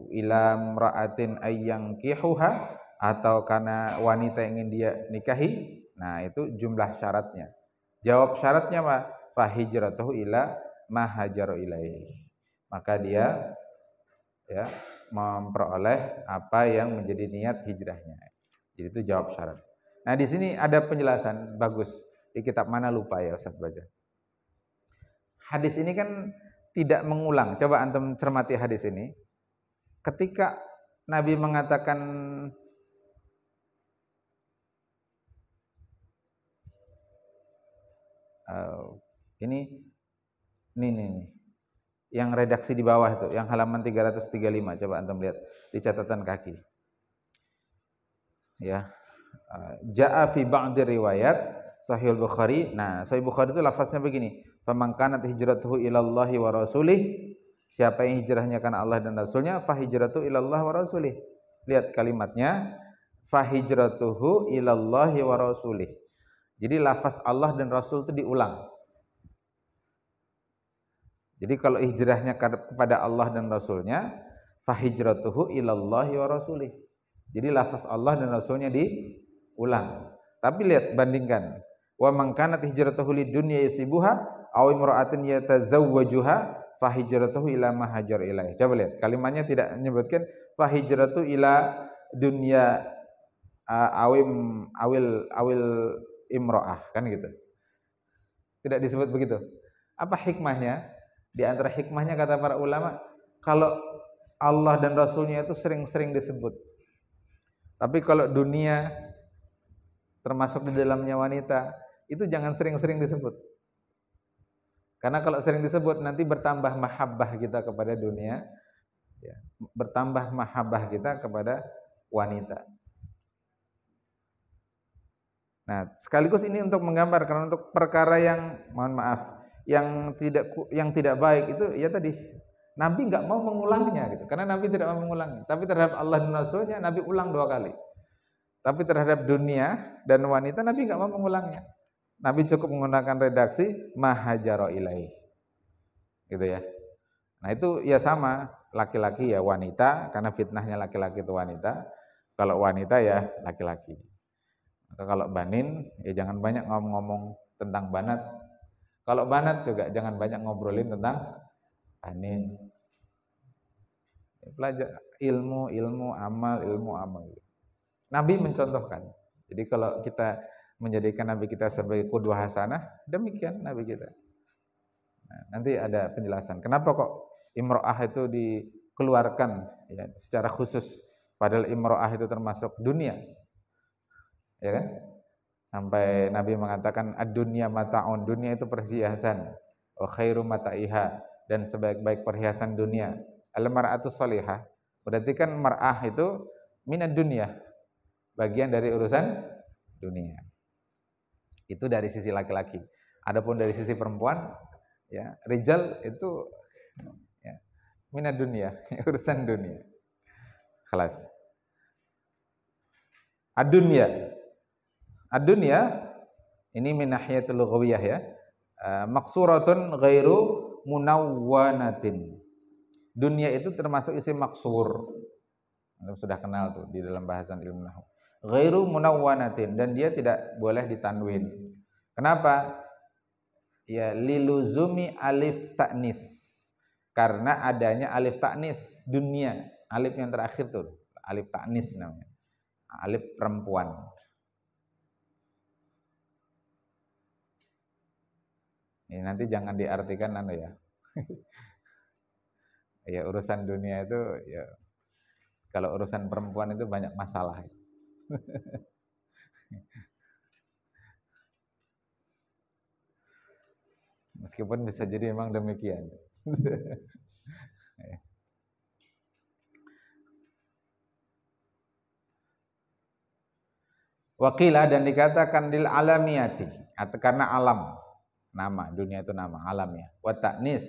ila imra'atin ayyankihuha, atau karena wanita yang ingin dia nikahi. Nah, itu jumlah syaratnya. Jawab syaratnya apa? Fa hijratuhu ila ma hajaru ilaih. Maka dia ya memperoleh apa yang menjadi niat hijrahnya. Jadi itu jawab syarat. Nah, di sini ada penjelasan bagus. Di kitab mana lupa ya Ustaz baca. Hadis ini kan tidak mengulang. Coba antum cermati hadis ini. Ketika Nabi mengatakan ini yang redaksi di bawah itu, yang halaman 335, coba antum lihat di catatan kaki. Ya. Ja'a fi ba'di riwayat Sahih Bukhari. Nah, Sahih Bukhari itu lafaznya begini, faman kanat hijratuhu ilallahi wa rasulih. Siapa yang hijrahnya karena Allah dan Rasulnya, fa hijratu ilallah wa rasulih. Lihat kalimatnya, fahijratuhu ilallahi wa rasulih. Jadi lafaz Allah dan Rasul itu diulang. Jadi kalau hijrahnya kepada Allah dan Rasulnya, fahijratuhu ilallahi wa rasulih. Jadi lafaz Allah dan Rasulnya diulang. Tapi lihat, bandingkan. Wa man kanat hijratuhu lidunya yusibuha aw imra'atin yatazawwajuha fahijratuhu ila ma hajar ilaih. Coba lihat, kalimatnya tidak menyebutkan fahijratu ila dunya awil imra'ah, kan gitu. Tidak disebut begitu. Apa hikmahnya? Di antara hikmahnya kata para ulama, kalau Allah dan Rasulnya itu sering-sering disebut. Tapi kalau dunia termasuk di dalamnya wanita, itu jangan sering-sering disebut. Karena kalau sering disebut nanti bertambah mahabbah kita kepada dunia, ya, bertambah mahabbah kita kepada wanita. Nah, sekaligus ini untuk menggambar, karena untuk perkara yang, mohon maaf, yang tidak baik itu ya tadi Nabi nggak mau mengulangnya gitu, karena Nabi tidak mau mengulangnya. Tapi terhadap Allah dan Rasulnya Nabi ulang 2 kali. Tapi terhadap dunia dan wanita Nabi nggak mau mengulangnya. Nabi cukup menggunakan redaksi mahajaro ilaih, gitu ya. Nah itu ya sama, laki-laki ya wanita, karena fitnahnya laki-laki itu wanita. Kalau wanita ya laki-laki. Atau kalau banin ya jangan banyak ngomong-ngomong tentang banat. Kalau banat juga jangan banyak ngobrolin tentang banin. Belajar ilmu amal. Nabi mencontohkan. Jadi kalau kita menjadikan Nabi kita sebagai qudwah hasanah, demikian Nabi kita. Nah, nanti ada penjelasan kenapa kok imro'ah itu dikeluarkan ya, secara khusus, padahal imro'ah itu termasuk dunia, ya kan? Sampai Nabi mengatakan ad-dunya mata'un, dunia itu perhiasan, wa khairu mata'iha, dan sebaik-baik perhiasan dunia al-mar'atu shalihah. Berarti kan mar'ah itu minad dunya, bagian dari urusan dunia. Itu dari sisi laki-laki. Adapun dari sisi perempuan, ya, rijal itu ya, minad dunya, urusan dunia. Kelas. Ad-dunya ini min nahiyatul lughawiyah ya. Maksuratun ghairu munawwanatin. Dunia itu termasuk isim maksur. Anda sudah kenal tuh di dalam bahasan ilmu nahwu. Ghairu munawwanatin, dan dia tidak boleh ditanwin. Kenapa? Ya liluzumi alif ta'nis. Karena adanya alif ta'nis, dunia. Alif yang terakhir tuh, alif ta'nis namanya. Alif perempuan. Ini nanti jangan diartikan ya. Ya urusan dunia itu ya, kalau urusan perempuan itu banyak masalah. Meskipun bisa jadi memang demikian. Waqilah, dan dikatakan lil alamiyati, atau karena alam. Nama, dunia itu nama, alam ya. Wa ta'nis,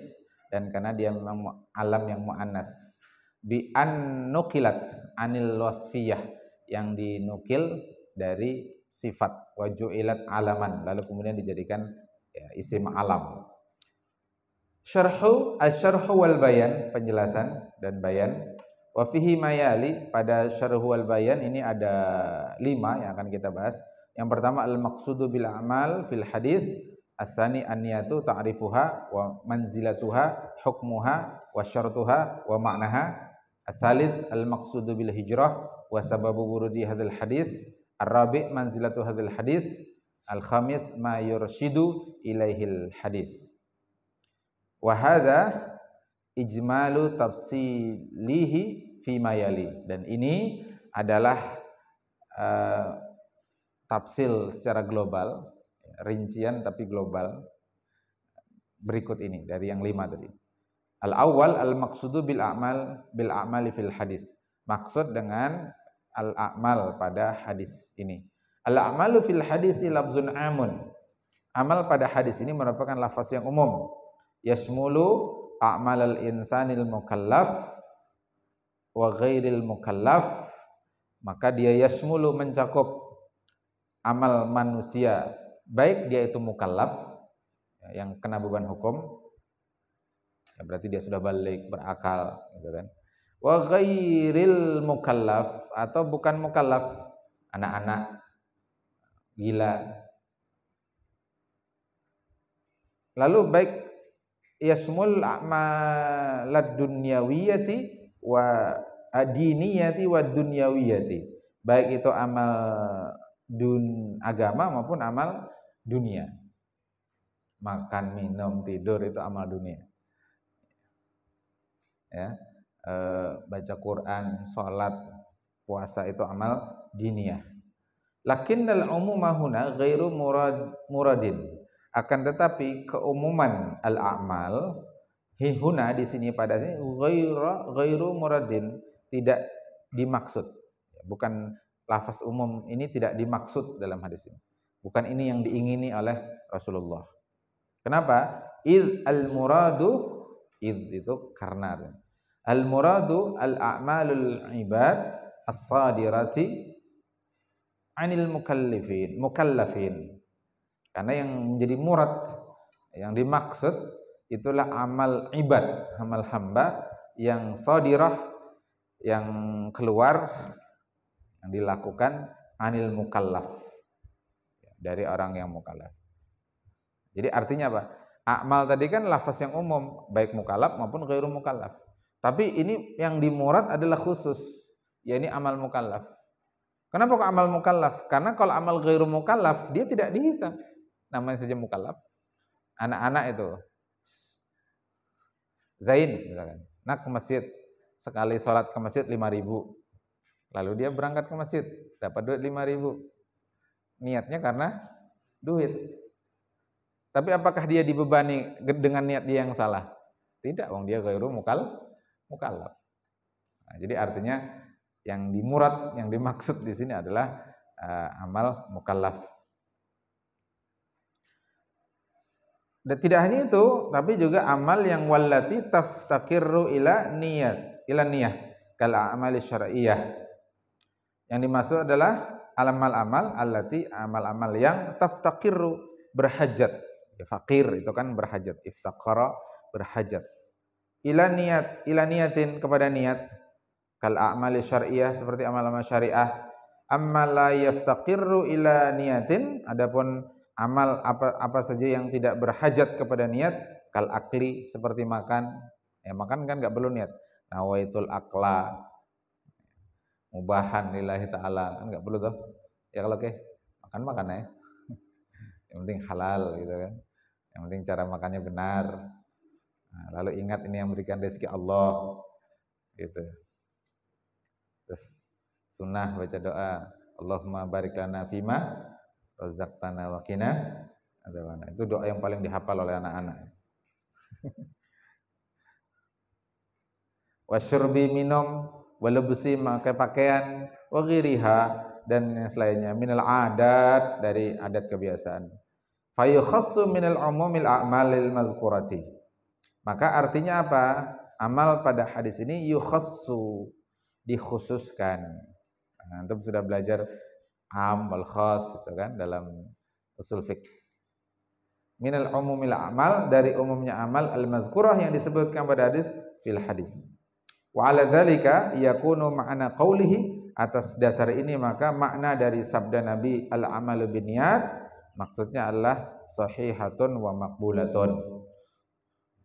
dan karena dia memang alam yang muannas. Bi an nukilat anil wasfiyah, yang dinukil dari sifat. Wa ju'ilat alaman, lalu kemudian dijadikan ya, isim alam. Syarhu wal bayan, penjelasan dan bayan. Wa fihi mayali, pada syarhu wal bayan ini ada 5 yang akan kita bahas. Yang pertama al-maqsudu bil amal fil hadis. As-sani an-niyatu ta'rifuha wa manzilatuha hukmuha wa syartuha wa ma'naha. As-salis al-maqsudu bil hijrah wa sababu wurudi hadzal hadis. Ar-rabi' manzilatu hadzal hadis. Al-khamis ma yurshidu ilaihil hadis. Wa hadza ijmalu tafsilihi fi mayali, dan ini adalah tafsil secara global, rincian tapi global berikut ini dari yang 5 tadi. Al-awwal al-maqsudu bil a'mali fil hadis. Maksud dengan al-a'mal pada hadis ini. Al-a'malu fil hadisi lafzun amun. Amal pada hadis ini merupakan lafaz yang umum. Yashmulu a'malal insanil mukallaf wa ghairil mukallaf maka dia yasmulu mencakup amal manusia, baik dia itu mukallaf yang kena beban hukum, ya berarti dia sudah balik berakal gitu kan, wa ghairil mukallaf atau bukan mukallaf, anak-anak gila. Lalu baik yasmul a'malad dunyawiyati wa adiniyati wa dunyawiyati, baik itu amal agama maupun amal dunia. Makan, minum, tidur itu amal dunia. Ya, baca Quran, sholat, puasa itu amal diniyah. Lakinnal umuma huna ghairu muradin. Akan tetapi keumuman al-a'mal huna di sini pada sini ghairu muradin, tidak dimaksud. Bukan lafaz umum ini tidak dimaksud dalam hadis ini. Bukan ini yang diingini oleh Rasulullah. Kenapa? Itu karena al-muradu al-a'malul ibad as-sadirati 'anil mukallafin. Karena yang menjadi murad, yang dimaksud itulah amal ibad, amal hamba yang sadirah, yang keluar, yang dilakukan anil mukallaf, dari orang yang mukallaf. Jadi artinya apa? Amal tadi kan lafaz yang umum, baik mukallaf maupun ghairu mukallaf. Tapi ini yang dimurad adalah khusus, yakni amal mukallaf. Kenapa kok amal mukallaf? Karena kalau amal ghairu mukallaf dia tidak dihisab. Namanya saja mukallaf. Anak-anak itu Zain misalkan, nak ke masjid, sekali sholat ke masjid 5.000. Lalu dia berangkat ke masjid, dapat duit 5.000. Niatnya karena duit. Tapi apakah dia dibebani dengan niat dia yang salah? Tidak, wong dia ghairu mukallaf. Nah, jadi artinya yang dimurad, yang dimaksud di sini adalah amal mukallaf. Dan tidak hanya itu, tapi juga amal yang wallati taftakirru ila niyah kal a'mali syar'iyyah. Yang dimaksud adalah amal-amal allati, amal-amal yang taftakirru, berhajat. Ya, fakir itu kan berhajat, iftaqara berhajat. Ila niyatin, kepada niat, kal a'mali syar'iyyah, seperti amal-amal syariah. Amma la yaftaqirru ila niyatin, adapun amal apa saja yang tidak berhajat kepada niat, kal akli, seperti makan. Ya, makan kan enggak perlu niat. Nawaitul akla, mubahan lillahi ta'ala, kan enggak perlu tuh. Ya kalau makan ya. Yang penting halal gitu kan. Yang penting cara makannya benar. Nah, lalu ingat ini yang memberikan rezeki Allah gitu. Terus sunnah baca doa, Allahumma barik lana fima razaqtana wa qina adzabannar. Itu doa yang paling dihafal oleh anak-anak. Wasyurbi, minum, walubsi, memakai pakaian, wa ghiriha, dan yang selainnya, minal adat, dari adat kebiasaan. Fayukhassu minal umumil a'malil madhkurati. Maka artinya apa? Amal pada hadis ini yukhassu, dikhususkan. Nah, antum sudah belajar am wal khas itu kan dalam usul fiqh. Minal umumil a'mal, dari umumnya amal al-madhkurah yang disebutkan pada hadis, fil hadis. Wa 'ala dzalika yakunu ma'na qaulihi, atas dasar ini maka makna dari sabda Nabi al-amalu binniyat maksudnya adalah sahihatun wa maqbulatun.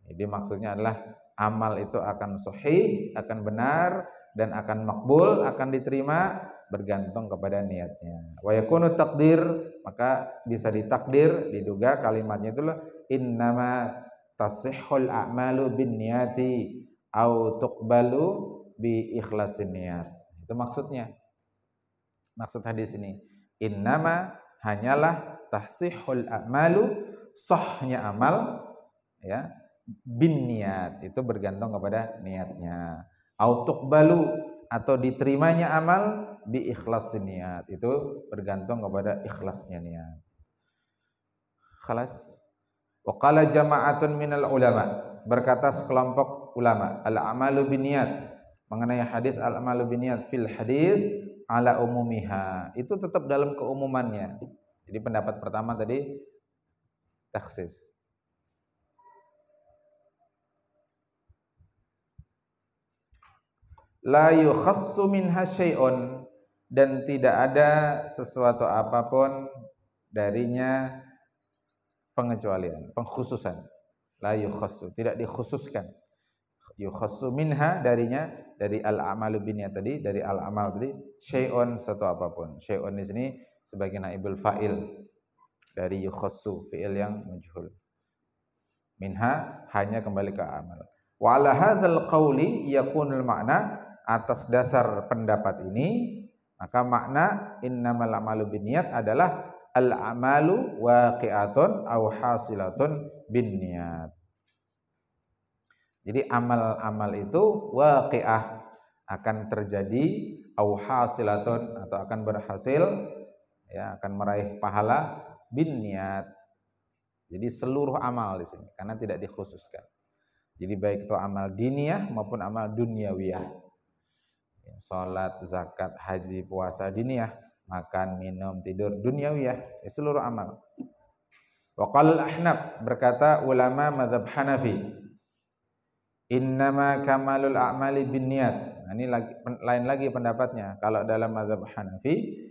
Jadi maksudnya adalah amal itu akan sahih, akan benar, dan akan makbul, akan diterima, bergantung kepada niatnya. Wa yakunu takdir, maka bisa ditakdir, diduga kalimatnya itulah innama tasihhul a'malu binniyati au tuqbalu bi ikhlasin niat. Itu maksudnya. Maksud hadis ini, innama, hanyalah, tahsihul a'malu, sahnya amal, ya, bin niat, itu bergantung kepada niatnya. Au tuqbalu, atau diterimanya amal, bi ikhlasin niat, itu bergantung kepada ikhlasnya niat. Khalas. Wa qala jama'atun minal ulama, berkata sekelompok ulama, al-amalu binniyat, mengenai hadis al-amalu binniyat fil hadis ala umumiha, itu tetap dalam keumumannya. Jadi pendapat pertama tadi takhsis. La yukhassu minha syai'un, dan tidak ada sesuatu apapun darinya pengecualian, pengkhususan. La yukhassu, tidak dikhususkan. Yukhassu minha, darinya, dari al-amalu binniyat tadi, dari al-amal tadi, syai'un, satu apapun. Syai'un di sini sebagai naibul fa'il dari yukhassu, fi'il yang majhul. Minha, hanya kembali ke amal. Wa ala hadzal qauli yakunul makna, atas dasar pendapat ini maka makna innamal a'malu binniyat adalah al-a'malu waqi'atun aw hasilatun binniyat. Jadi amal-amal itu waqi'ah, akan terjadi, aw hasilatun, atau akan berhasil, ya, akan meraih pahala, binniyat. Jadi seluruh amal di sini karena tidak dikhususkan. Jadi baik itu amal diniyah maupun amal dunyawiyah. Ya, salat, zakat, haji, puasa diniyah, makan, minum, tidur dunyawiyah, ya, seluruh amal. Wa qala al-Ahnaf, berkata ulama mazhab Hanafi, innama kamalul a'mali binniyat. Nah, ini lain lagi pendapatnya. Kalau dalam mazhab Hanafi,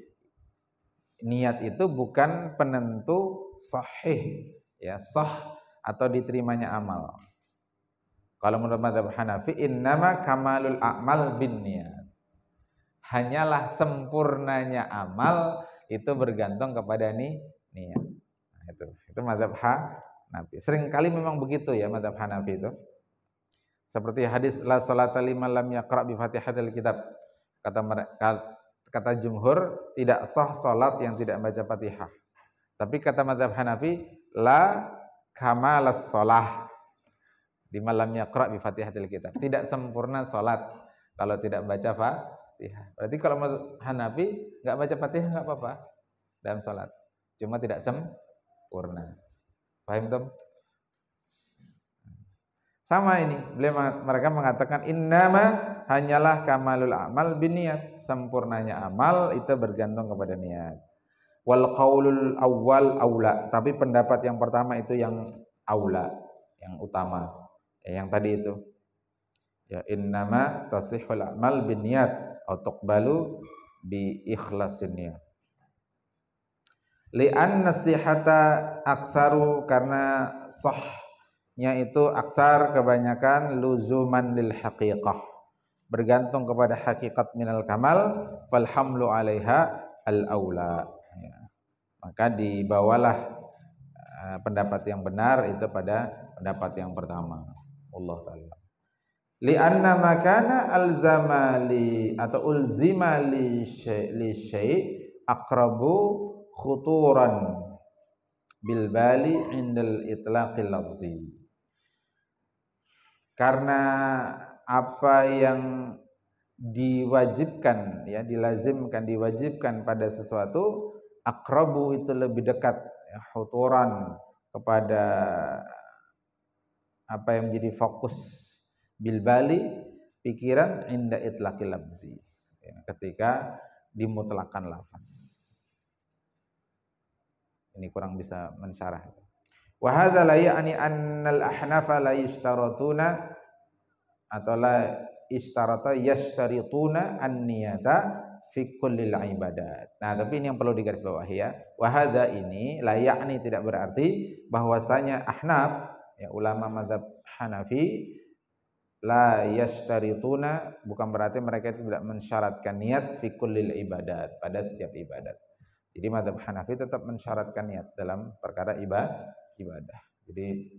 niat itu bukan penentu sahih, ya, sah atau diterimanya amal. Kalau menurut mazhab Hanafi, innama kamalul a'mal binniyat, hanyalah sempurnanya amal itu bergantung kepada niat. Nah, itu mazhab Hanafi. Seringkali memang begitu ya mazhab Hanafi itu. Seperti hadis la salata liman lam yaqra bi Fatihatil kitab. Kata jumhur, tidak sah salat yang tidak baca Fatihah. Tapi kata mazhab Hanafi, la kamalas shalah di malam yaqra bi Fatihatil kitab. Tidak sempurna salat kalau tidak baca Fatihah. Berarti kalau mazhab Hanafi enggak baca Fatihah enggak apa-apa dalam salat. Cuma tidak sempurna. Paham, Tom? Sama ini, mereka mengatakan innama, hanyalah kamalul amal binniyat, sempurnanya amal itu bergantung kepada niat. Wal qaulul awwal aula, tapi pendapat yang pertama itu yang aula, yang utama. Ya, yang tadi itu. Ya, innama tasihhul amal binniyat atau tuqbalu bi ikhlasin niyat. Li'anna sihhata aktsaru, karena sahnya itu aksar, kebanyakan, luzuman lil haqiqah, bergantung kepada hakikat minal kamal, fal hamlu 'alaiha al aula. Ya. Maka dibawalah pendapat yang benar itu pada pendapat yang pertama. Allah taala. Li'anna makana alzama li atau ulzima li syai' aqrabu khuturan bil bali indal itlaqil lafzi. Karena apa yang diwajibkan, ya, dilazimkan, diwajibkan pada sesuatu, aqrabu itu lebih dekat, ya, khuturan kepada apa yang menjadi fokus, bil bali, pikiran, inda itlaqil lafzi, ya, ketika dimutlakan lafaz. Ini kurang bisa mensyarah. Wa hadza la ya'ni annal ahnafa la yashtaratuna atau la ishtarata yashtarituna an-niyata fi kullil ibadat. Nah, tapi ini yang perlu digarisbawahi, ya. Wa hadza ini la ya'ni, tidak berarti bahwasanya Ahnaf, ya, ulama mazhab Hanafi, la yashtarituna, bukan berarti mereka itu tidak mensyaratkan niat fi kullil ibadat, pada setiap ibadat. Jadi mazhab Hanafi tetap mensyaratkan niat dalam perkara ibadah. Jadi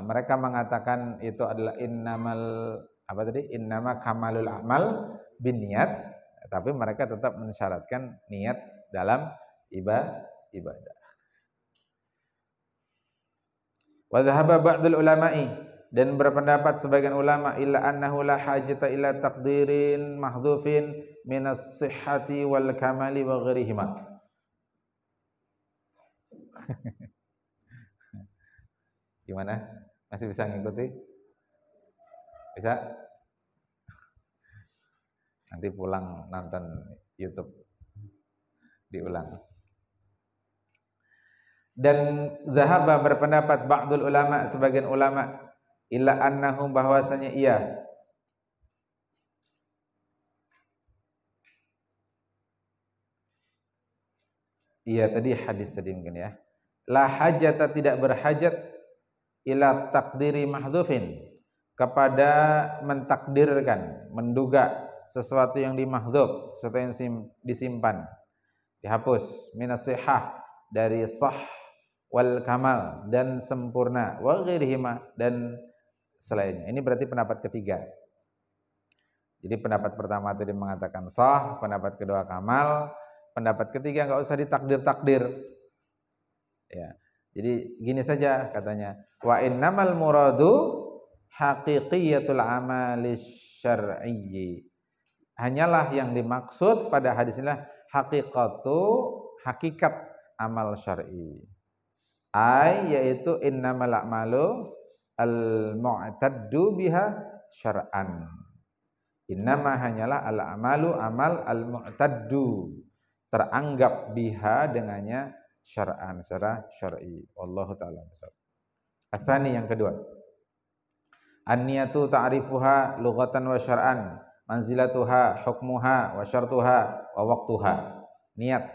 mereka mengatakan itu adalah innama kamalul amal binniyat, tapi mereka tetap mensyaratkan niat dalam ibadah. Wa dhahaba ba'dul ulama'i, dan berpendapat sebagian ulama, illa annahu la hajata ila taqdirin mahdhufin minas sihhati wal kamali wa ghairihima. Gimana? Masih bisa ngikuti? Bisa? Nanti pulang nonton YouTube diulang. Dan zahaba berpendapat ba'dul ulama, sebagian ulama, illa annahu, bahwasanya iya tadi hadis tadi mungkin ya. La hajata, tidak berhajat, ila takdiri mahdhufin, kepada mentakdirkan, menduga sesuatu yang dimahdzuf, sesuatu yang disimpan, dihapus, minas sihah, dari sah, wal kamal, dan sempurna, wa ghairihima, dan selainnya. Ini berarti pendapat ketiga. Jadi pendapat pertama tadi mengatakan sah, pendapat kedua kamal, pendapat ketiga enggak usah ditakdir-takdir. Ya. Jadi gini saja katanya, wa innamal muradu haqiqiyatul amali syar'iyyi. Hanyalah yang dimaksud pada hadis inilah hakikat amal syar'i. Yaitu innamal a'malu al-mu'taddu biha syar'an. Innama, hanyalah, al-a'malu, amal, al-mu'taddu, teranggap, biha, dengannya, syar'an, secara syar'i. Wallahu ta'ala besar. Asani, yang kedua, an-niyatu ta'rifuha lughatan wa syar'an, manzilatuha, hukmuha, wa syartuha, wa waqtuha. Niat,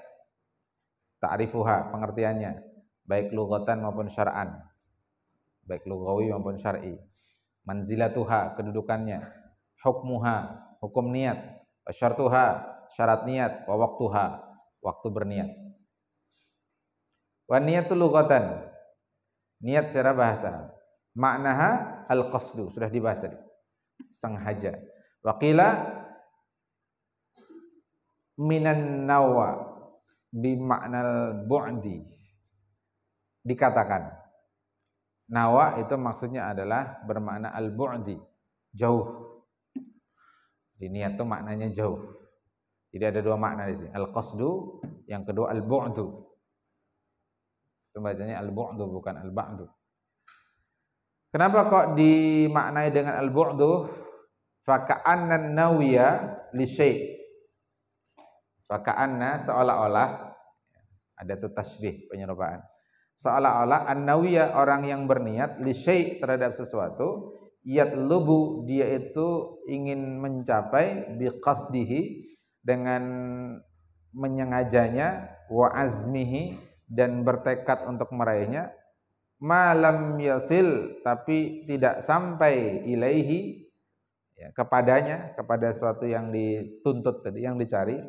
ta'rifuha, pengertiannya, baik lughatan maupun syar'an, baik lughawi maupun syar'i. Manzilatuha, kedudukannya, hukmuha, hukum niat, wa syartuha, syarat niat, wa waqtuha, waktu berniat. Wa niyatul lughatan, niat secara bahasa, maknaha al-qasdu, sudah dibahas tadi, sengaja. Wa qila minan nawa bi ma'nal bu'di, dikatakan nawa itu maksudnya adalah bermakna al-bu'di, jauh. Di niat itu maknanya jauh. Jadi ada dua makna di sini, al-qasdu, yang kedua al-bu'du. Itu bacanya al-bu'du bukan al-ba'du. Kenapa kok dimaknai dengan al-bu'du? Faka'anna nawiya li syai'. Faka'anna, seolah-olah, ada tuh tasbih, penyerupaan. Seolah-olah an-nawiya, orang yang berniat, li syai', terhadap sesuatu, yatlubu, dia itu ingin mencapai, biqasdihi, dengan menyengajanya, wa azmihi, dan bertekad untuk meraihnya, malam yasil, tapi tidak sampai, ilaihi, ya, kepadanya, kepada sesuatu yang dituntut tadi, yang dicari,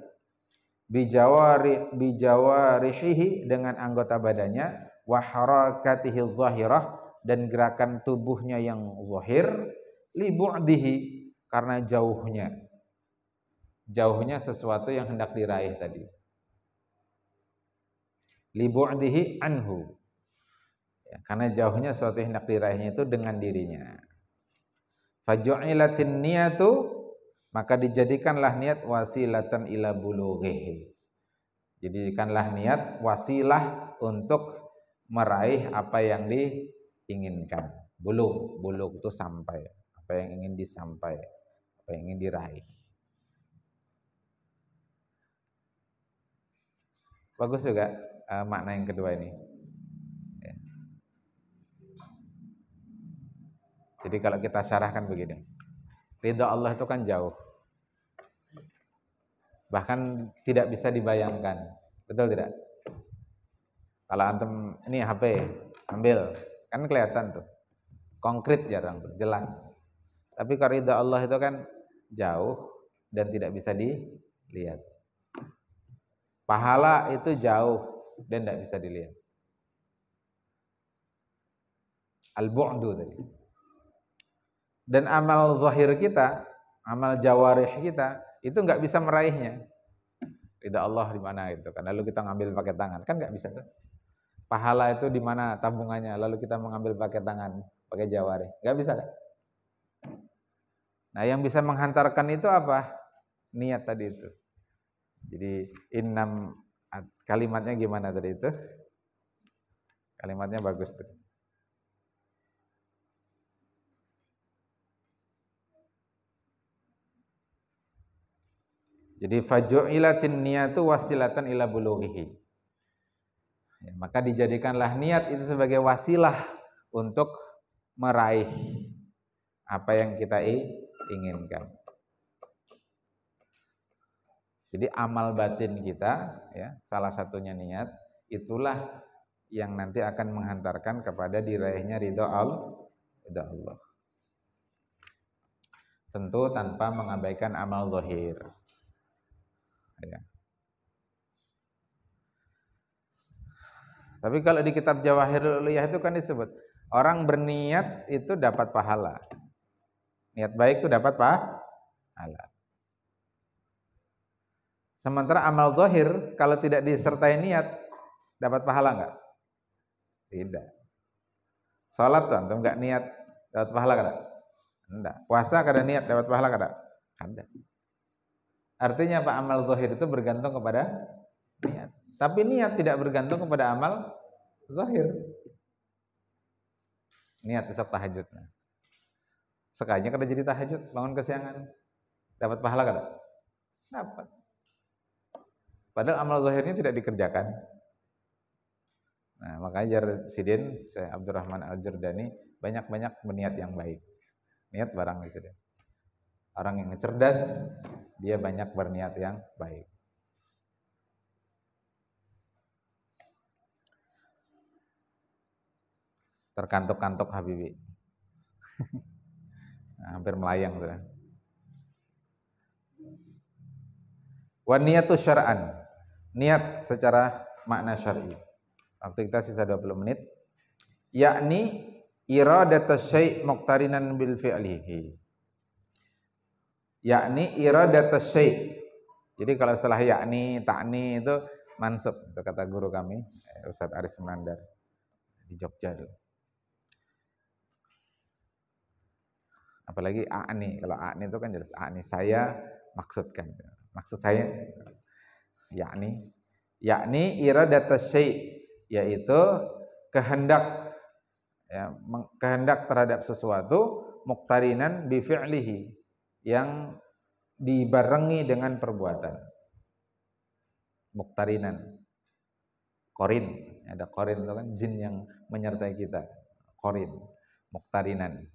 bijawarihihi, dengan anggota badannya, wa harakatihi zahirah, dan gerakan tubuhnya yang zahir, li bu'dihi, karena jauhnya sesuatu yang hendak diraih tadi, li bu'dihi anhu, ya, karena jauhnya sesuatu yang hendak diraihnya itu dengan dirinya. Faju'ilatin niyatu, maka dijadikanlah niat wasilatan ila bulughihi, jadikanlah niat wasilah untuk meraih apa yang diinginkan. Bulugh itu sampai, apa yang ingin disampai, apa yang ingin diraih. Bagus juga makna yang kedua ini. Ya. Jadi kalau kita syarahkan begini, ridha Allah itu kan jauh, bahkan tidak bisa dibayangkan, betul tidak? Kalau antum ini HP ambil, kan kelihatan tuh, konkret jarang tuh, jelas. Tapi kalau ridha Allah itu kan jauh dan tidak bisa dilihat. Pahala itu jauh dan tidak bisa dilihat. Al-bu'du tadi. Dan amal zahir kita, amal jawarih kita, itu nggak bisa meraihnya. Ridha Allah di mana itu kan? Lalu kita ngambil pakai tangan, kan nggak bisa tuh. Pahala itu di mana tabungannya? Lalu kita mengambil pakai tangan, pakai jawarih, nggak bisa kan? Nah, yang bisa menghantarkan itu apa? Niat tadi itu. Jadi kalimatnya gimana tadi itu? Kalimatnya bagus tuh. Jadi faju'ilatin niyatu wasilatan ila bulughihi. Ya, maka dijadikanlah niat itu sebagai wasilah untuk meraih apa yang kita inginkan. Jadi amal batin kita, ya, salah satunya niat, itulah yang nanti akan menghantarkan kepada diraihnya ridho Allah. Tentu tanpa mengabaikan amal zahir. Ya. Tapi kalau di kitab Jawahirul Uliyah itu kan disebut orang berniat itu dapat pahala. Niat baik itu dapat pahala. Sementara amal zahir kalau tidak disertai niat dapat pahala enggak? Tidak. Salat tuh antum enggak niat dapat pahala enggak? Enggak. Puasa kada niat dapat pahala enggak? Ada. Artinya apa? Amal zahir itu bergantung kepada niat. Tapi niat tidak bergantung kepada amal zahir. Niat besok tahajud. Sekalinya kada jadi tahajud, bangun kesiangan. Dapat pahala kada? Dapat. Padahal amal zahirnya tidak dikerjakan. Nah, makanya Jar Sidin, Syekh Abdurrahman Al-Jurdani banyak-banyak berniat yang baik. Niat barang di sini. Orang yang cerdas, dia banyak berniat yang baik. Terkantuk-kantuk Habibi. Nah, hampir melayang sudah. Wa niyatu syar'an. Niat secara makna syar'i. Waktu kita sisa 20 menit. Yakni iradatus syai' muqtarinan bil fi'lihi. Yakni iradatus syai'. Jadi kalau setelah yakni, ta'ni itu mansub, itu kata guru kami, Ustaz Aris Menandar di Jogja dulu. Apalagi a'ni, kalau a'ni itu kan jelas a'ni saya maksudkan. Maksud saya yakni iradatus syai', yaitu kehendak, ya, kehendak terhadap sesuatu muqtarinan bi fi'lihi, yang dibarengi dengan perbuatan. Muqtarinan. Qarin, ada qarin itu kan jin yang menyertai kita. Qarin, muqtarinan.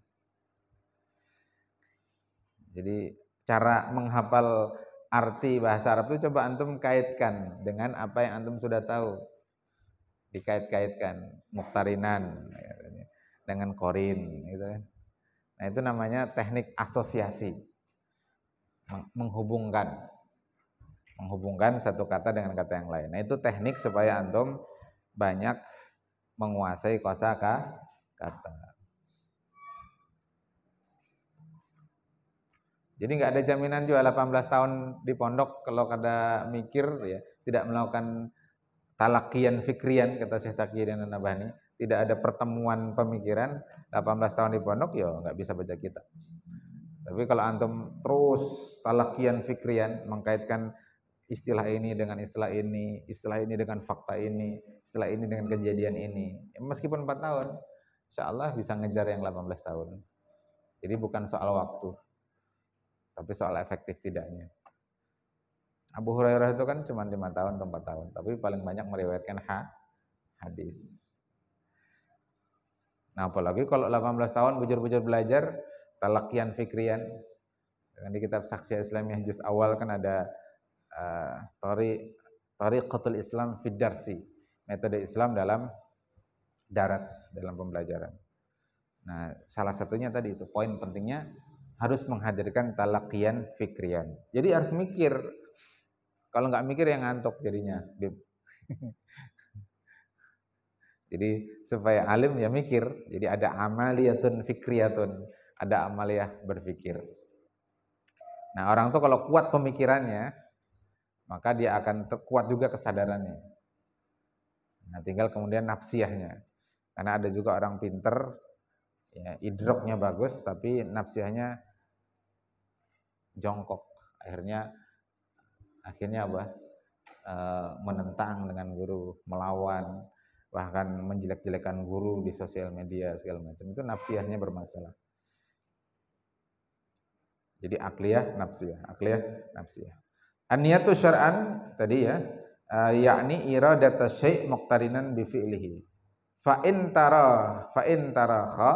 Jadi cara menghafal arti bahasa Arab itu coba antum kaitkan dengan apa yang antum sudah tahu. Dikait-kaitkan muqtarinan dengan qarin gitu kan. Nah, itu namanya teknik asosiasi. Menghubungkan satu kata dengan kata yang lain. Nah, itu teknik supaya antum banyak menguasai kosakata. Jadi nggak ada jaminan juga 18 tahun di pondok kalau kada mikir, ya, tidak melakukan talakian fikrian, kata Syekh Taqiyuddin An-Nabhani, tidak ada pertemuan pemikiran, 18 tahun di pondok ya nggak bisa baca kitab. Tapi kalau antum terus talakian fikrian, mengkaitkan istilah ini dengan istilah ini dengan fakta ini, istilah ini dengan kejadian ini, ya, meskipun 4 tahun, insya Allah bisa ngejar yang 18 tahun. Jadi bukan soal waktu, tapi soal efektif tidaknya. Abu Hurairah itu kan cuma 5 tahun atau 4 tahun, tapi paling banyak meriwayatkan hadis. Nah, apalagi kalau 18 tahun bujur-bujur belajar talakian fikrian. Di kitab Saksiyah Islamiyah juz awal kan ada Tariqatul Islam fid Darsi, metode Islam dalam daras, dalam pembelajaran. Nah, salah satunya tadi itu, poin pentingnya harus menghadirkan talakian fikrian. Jadi harus mikir. Kalau nggak mikir yang ngantuk jadinya, Bib. Jadi supaya alim ya mikir. Jadi ada amaliyatun fikriyatun, ada amaliyah berpikir. Nah, orang tuh kalau kuat pemikirannya, maka dia akan kuat juga kesadarannya. Nah, tinggal kemudian nafsiyahnya. Karena ada juga orang pinter, ya, idroknya bagus, tapi nafsiyahnya jongkok. Akhirnya apa? Menentang dengan guru, melawan, bahkan menjelek-jelekan guru di sosial media segala macam. Itu nafsiyahnya bermasalah. Jadi akliyah nafsiyah. An-niyatu syar'an tadi ya, yakni iradatu syai' muqtarinan bi fi'lihi. Fa in tarakha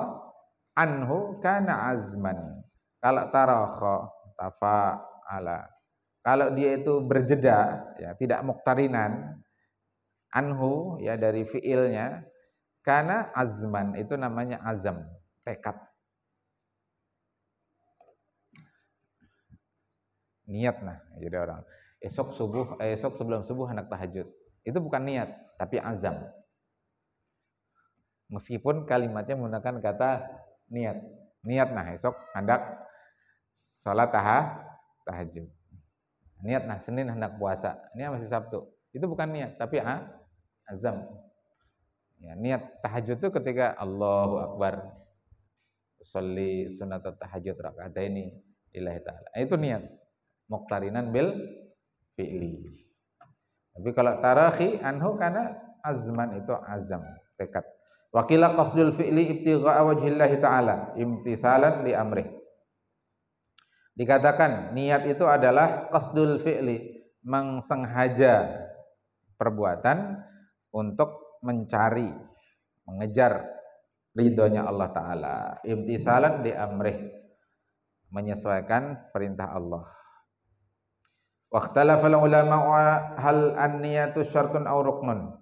anhu kana azman. Kalau tarakha tafa'ala. Kalau dia itu berjeda ya, tidak muqtarinan anhu ya dari fi'ilnya, kana azman, itu namanya azam, tekad. Niat nah, jadi orang esok sebelum subuh hendak tahajud. Itu bukan niat, tapi azam. Meskipun kalimatnya menggunakan kata niat. Niat nah esok hendak salat tahajud. Niat nah Senin hendak puasa. Ini masih Sabtu. Itu bukan niat, tapi azam. Ya, niat tahajud itu ketika Allahu Akbar, sholli sunat tahajud rakaataini lillahi ta'ala. Itu niat. Muqtarinan bil fi'li. Tapi kalau tarakhi anhu kana azman, itu azam, tekad. Wa qila qasdul fi'li ibtigha'a wajhillahi ta'ala imtithalan li amrih. Dikatakan niat itu adalah qasdul fi'li, mengsengaja perbuatan untuk mencari, mengejar ridhonya Allah Ta'ala. Imtithalan li amrih, menyesuaikan perintah Allah. Wakhtalafa ulama hal an-niyatu syartun aw ruknun.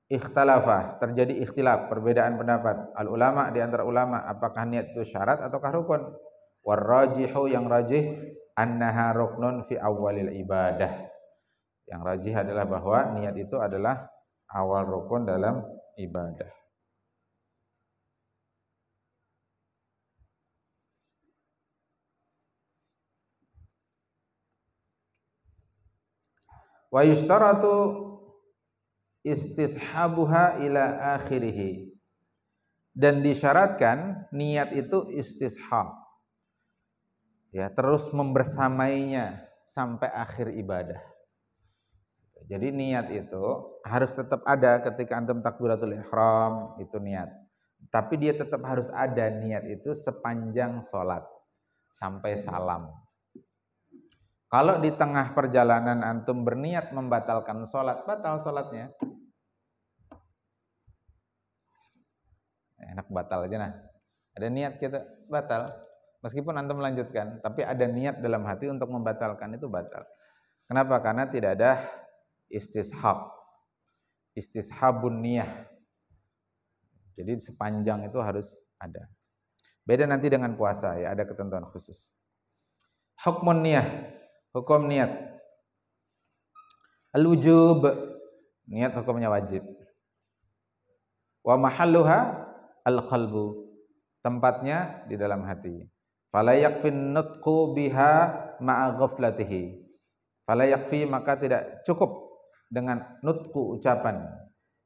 Ikhtalafa, terjadi ikhtilaf, perbedaan pendapat. Al ulama, di antara ulama, apakah niat itu syarat ataukah rukun? Warrajihu, yang rajih, annaha ruknun fi awalil ibadah. Yang rajih adalah bahwa niat itu adalah awal rukun dalam ibadah. Wa yushtaratu istishabuha ila akhirih. Dan disyaratkan niat itu istishab, ya, terus membersamainya sampai akhir ibadah. Jadi niat itu harus tetap ada ketika antum takbiratul ihram, itu niat. Tapi dia tetap harus ada niat itu sepanjang sholat sampai salam. Kalau di tengah perjalanan antum berniat membatalkan sholat, batal sholatnya. Enak batal aja nah. Ada niat kita batal. Meskipun antum melanjutkan, tapi ada niat dalam hati untuk membatalkan, itu batal. Kenapa? Karena tidak ada istishab. Istishabun niyah. Jadi sepanjang itu harus ada. Beda nanti dengan puasa ya, ada ketentuan khusus. Hukmun niyah. Hukum niat. Al-wujub, niat hukumnya wajib. Wa mahalluha al-qalbu, tempatnya di dalam hati. Fala yakfin nutqu biha ma'a ghaflatihi. Fala yakfi, maka tidak cukup dengan nutqu, ucapan,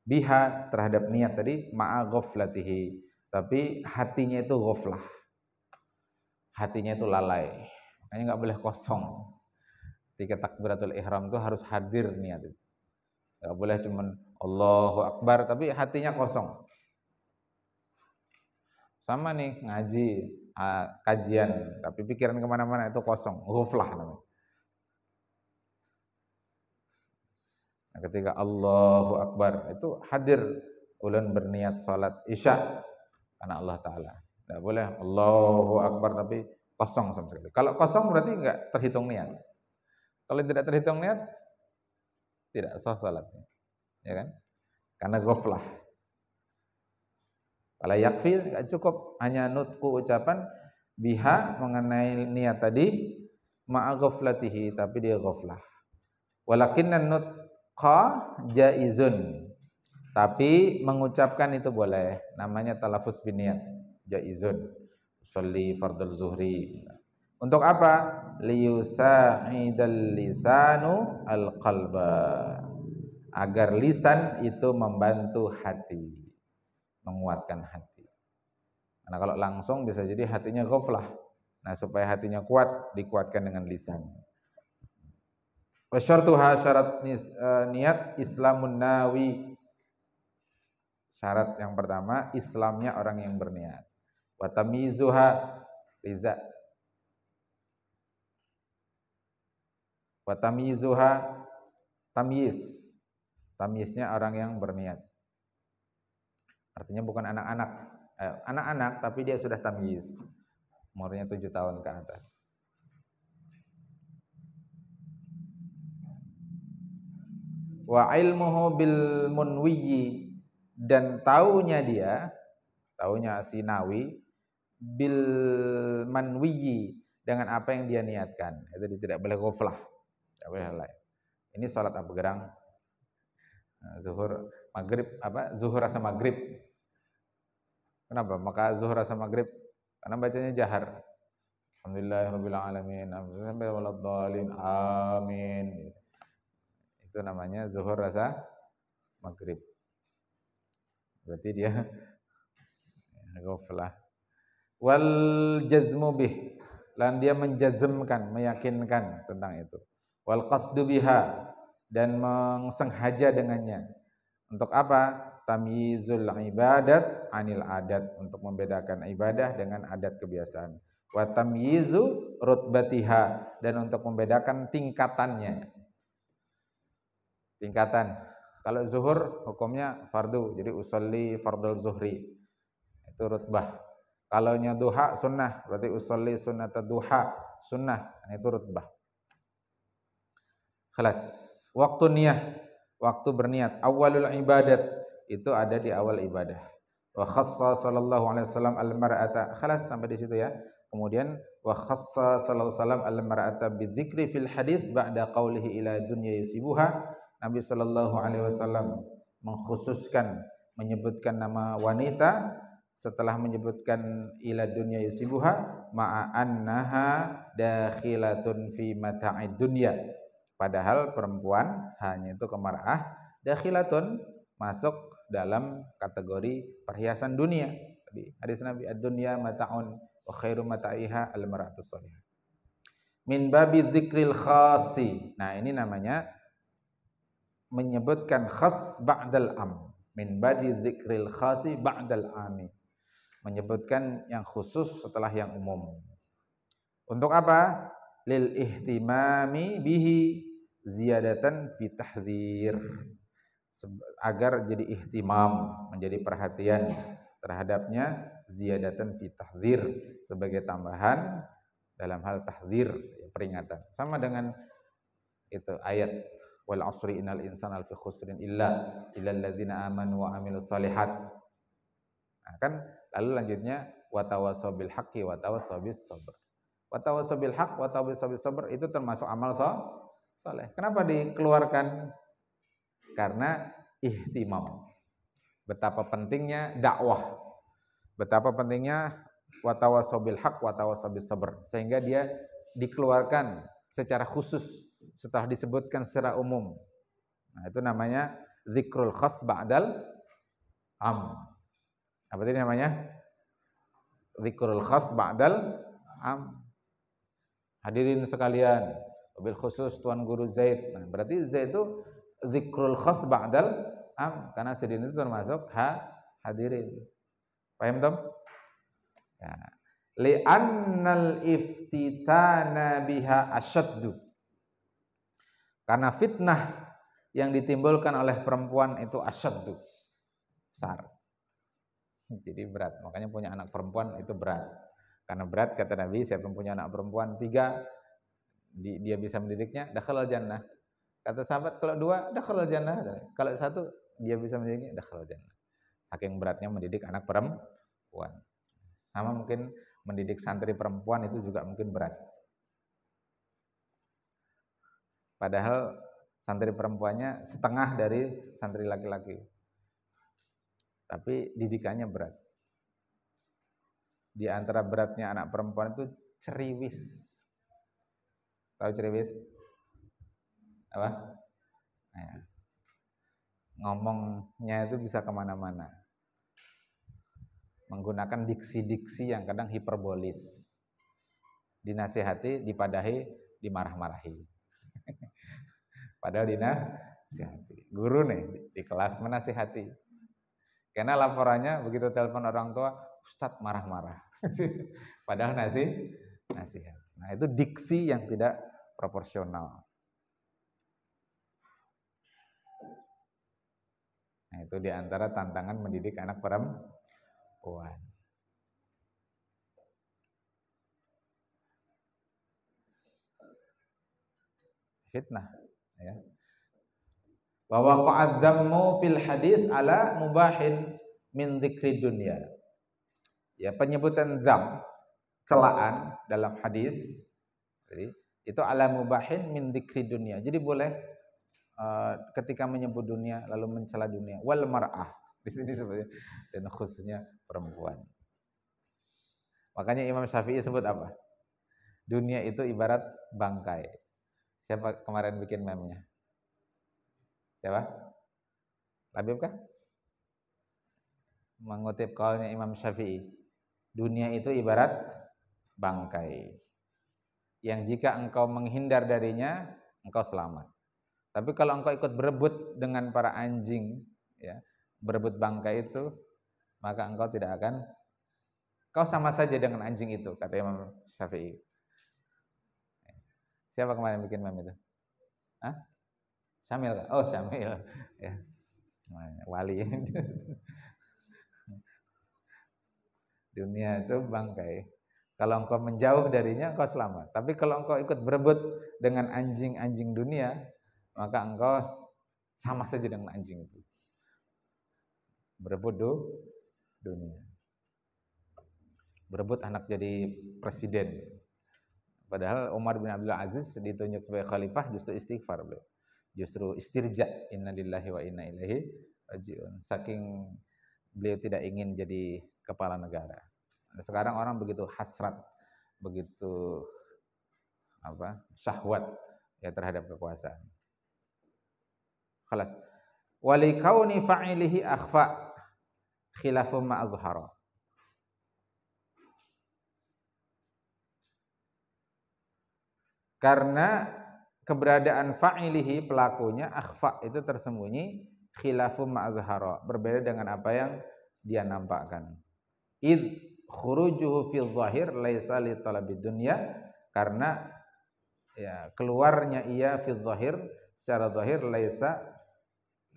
biha terhadap niat tadi, ma'a ghaflatihi, tapi hatinya itu ghaflah. Hatinya itu lalai. Makanya enggak boleh kosong. Ketika takbiratul ihram itu harus hadir niat itu. Enggak boleh cuman Allahu Akbar tapi hatinya kosong. Sama nih ngaji, kajian, tapi pikiran kemana-mana, itu kosong, ghaflah namanya. Nah, ketika Allahu Akbar itu hadir, ulun berniat salat isya karena Allah Ta'ala. Enggak boleh Allahu Akbar tapi kosong sama sekali. Kalau kosong berarti enggak terhitung niat. Kalau tidak terhitung niat, tidak sah salatnya, ya kan? Karena ghaflah. Kalau yakfi, tidak cukup hanya nutku, ucapan, biha mengenai niat tadi, ma'a ghaflatihi, tapi dia ghaflah. Walakinnan nutqa jaizun, tapi mengucapkan itu boleh, namanya talafuz biniat, jaizun. Sholli fardhu zuhri. Untuk apa? Liyusa'idal lisanu al-qalba, agar lisan itu membantu hati, menguatkan hati. Karena kalau langsung bisa jadi hatinya ghaflah. Nah, supaya hatinya kuat, dikuatkan dengan lisan. Wa syartuha, syarat niat, islamun nawi. Syarat yang pertama, Islamnya orang yang berniat. Wa tamyizuha, riza. Wa tamyizuha, tamyiz. Tamyiznya orang yang berniat. Artinya bukan anak-anak. Anak-anak tapi dia sudah tamyiz. Umurnya 7 tahun ke atas. Wa ilmuhu bil munwiyyi, dan taunya si Nawi bil manwiyyi, dengan apa yang dia niatkan. Itu tidak boleh ghaflah, tidak boleh lalai. Ini salat apa gerang? Zuhur, maghrib, zuhur rasa maghrib. Kenapa? Maka zuhur rasa maghrib karena bacanya jahar. Alhamdulillahirabbil alamin, sampai waladhdallin, amin. Itu namanya zuhur rasa maghrib. Berarti dia ghaflah. Wal jazmu bih, dan dia menjazmkan, meyakinkan tentang itu. Wal qasdu biha, dan mengsengaja dengannya. Untuk apa? Tamyizul ibadat anil adat, untuk membedakan ibadah dengan adat kebiasaan. Wa tamyizu rutbatiha, dan untuk membedakan tingkatannya. Tingkatan. Kalau zuhur hukumnya fardu, jadi usolli fardul zuhri. Itu rutbah. Kalau duha sunnah, berarti usolli sunnata duha, sunnah. Itu rutbah. Khalas. Waktu niyah, waktu berniat. Awalul ibadat, itu ada di awal ibadah. Wa khassa sallallahu alaihi wasallam al-mar'ata. Khalas, sampai di situ ya. Kemudian wa khassa sallallahu alaihi wasallam al-mar'ata bidzikri fil hadis ba'da qaulihi ila dunya yusibuha. Nabi sallallahu alaihi wasallam mengkhususkan, menyebutkan nama wanita setelah menyebutkan ila dunya yusibuha ma'a annaha dakhilatun fi mata'id dunya. Padahal perempuan hanya itu kemar'ah, dakhilatun masuk dalam kategori perhiasan dunia. Tadi hadis Nabi, ad-dunya mata'un wa khairu mata'iha al-mar'atu shalihah. Min babi dzikril khasi. Nah, ini namanya menyebutkan khas ba'dal am. Min babi dzikril khasi ba'dal ami. Menyebutkan yang khusus setelah yang umum. Untuk apa? Lil ihtimami bihi ziyadatan fi tahdzir, agar jadi ihtimam, menjadi perhatian terhadapnya, ziyadatan fi tahdzir, sebagai tambahan dalam hal tahdzir, peringatan. Sama dengan itu ayat wal asri innal insana lafi khusrin illa alladzina amanu wa amilus shalihat. Nah, kan lalu lanjutnya watawassaw bil haqqi watawassaw bis sabr. Watawassaw bil haqq watawassaw bis sabr itu termasuk amal saleh. Kenapa dikeluarkan? Karena ihtimam. Betapa pentingnya dakwah. Betapa pentingnya watawassaw bil haqq watawassaw bis sabr, sehingga dia dikeluarkan secara khusus setelah disebutkan secara umum. Nah, itu namanya zikrul khas ba'dal am. Apa itu namanya? Zikrul khas ba'dal am. Hadirin sekalian, wabil khusus Tuan Guru Zaid. Nah, berarti Zaid itu zikrul khas ba'dal am, karena sedin itu termasuk hadirin. Paham Tom? Ya. Li'annal iftitana biha asyaddu. Karena fitnah yang ditimbulkan oleh perempuan itu asyaddu, besar. Jadi berat. Makanya punya anak perempuan itu berat. Karena berat, kata Nabi, siapa yang punya anak perempuan 3, dia bisa mendidiknya, dakhalal jannah. Kata sahabat, kalau 2, dakhalal jannah. Kalau 1, dia bisa mendidiknya, dakhalal jannah. Saking beratnya mendidik anak perempuan. Sama mungkin mendidik santri perempuan itu juga mungkin berat. Padahal santri perempuannya setengah dari santri laki-laki. Tapi didikannya berat. Di antara beratnya anak perempuan itu ceriwis. Tahu ceriwis? Apa? Nah, ngomongnya itu bisa kemana-mana. Menggunakan diksi-diksi yang kadang hiperbolis. Dinasihati, dipadahi, dimarah-marahi. Padahal dinasihati. Guru nih di kelas menasihati. Karena laporannya begitu telepon orang tua, Ustadz marah-marah. Padahal nasihat. Nah, itu diksi yang tidak proporsional. Itu di antara tantangan mendidik anak perempuan. Fitnah, ya. Wa waqa'a dzammu fil hadis ala mubahin min dzikri dunya. Ya, penyebutan dzam, celaan dalam hadis, jadi itu ala mubahin min dzikri dunya. Jadi boleh ketika menyebut dunia lalu mencela dunia, wal mar'ah. Di sini sebenarnya dan khususnya perempuan. Makanya Imam Syafi'i sebut apa? Dunia itu ibarat bangkai. Siapa kemarin bikin meme-nya? Siapa? Labib kah? Mengutip kaulnya Imam Syafi'i. Dunia itu ibarat bangkai. Yang jika engkau menghindar darinya, engkau selamat. Tapi kalau engkau ikut berebut dengan para anjing, ya, berebut bangkai itu, maka engkau tidak akan, kau sama saja dengan anjing itu, kata Imam Syafi'i. Siapa kemarin bikin meme itu? Hah? Syamil? Oh, Syamil. Ya. Wali. Dunia itu bangkai. Kalau engkau menjauh darinya, engkau selamat. Tapi kalau engkau ikut berebut dengan anjing-anjing dunia, maka engkau sama saja dengan anjing itu. Berebut dunia. Berebut anak jadi presiden. Padahal Umar bin Abdul Aziz ditunjuk sebagai khalifah justru istighfar beliau. Justru istirja, innalillahi wa inna ilaihi rajiun. Saking beliau tidak ingin jadi kepala negara. Sekarang orang begitu hasrat, begitu syahwat ya terhadap kekuasaan. Khalas. Wali kauni fa'ilihi akhfa khilafu ma azhara. Karena keberadaan fa'ilihi pelakunya akhfa itu tersembunyi, khilafu ma azhara, berbeda dengan apa yang dia nampakkan. Id khurujuhu fi zahir laisa li talabid dunya, karena ya keluarnya ia fi zahir secara zahir laisa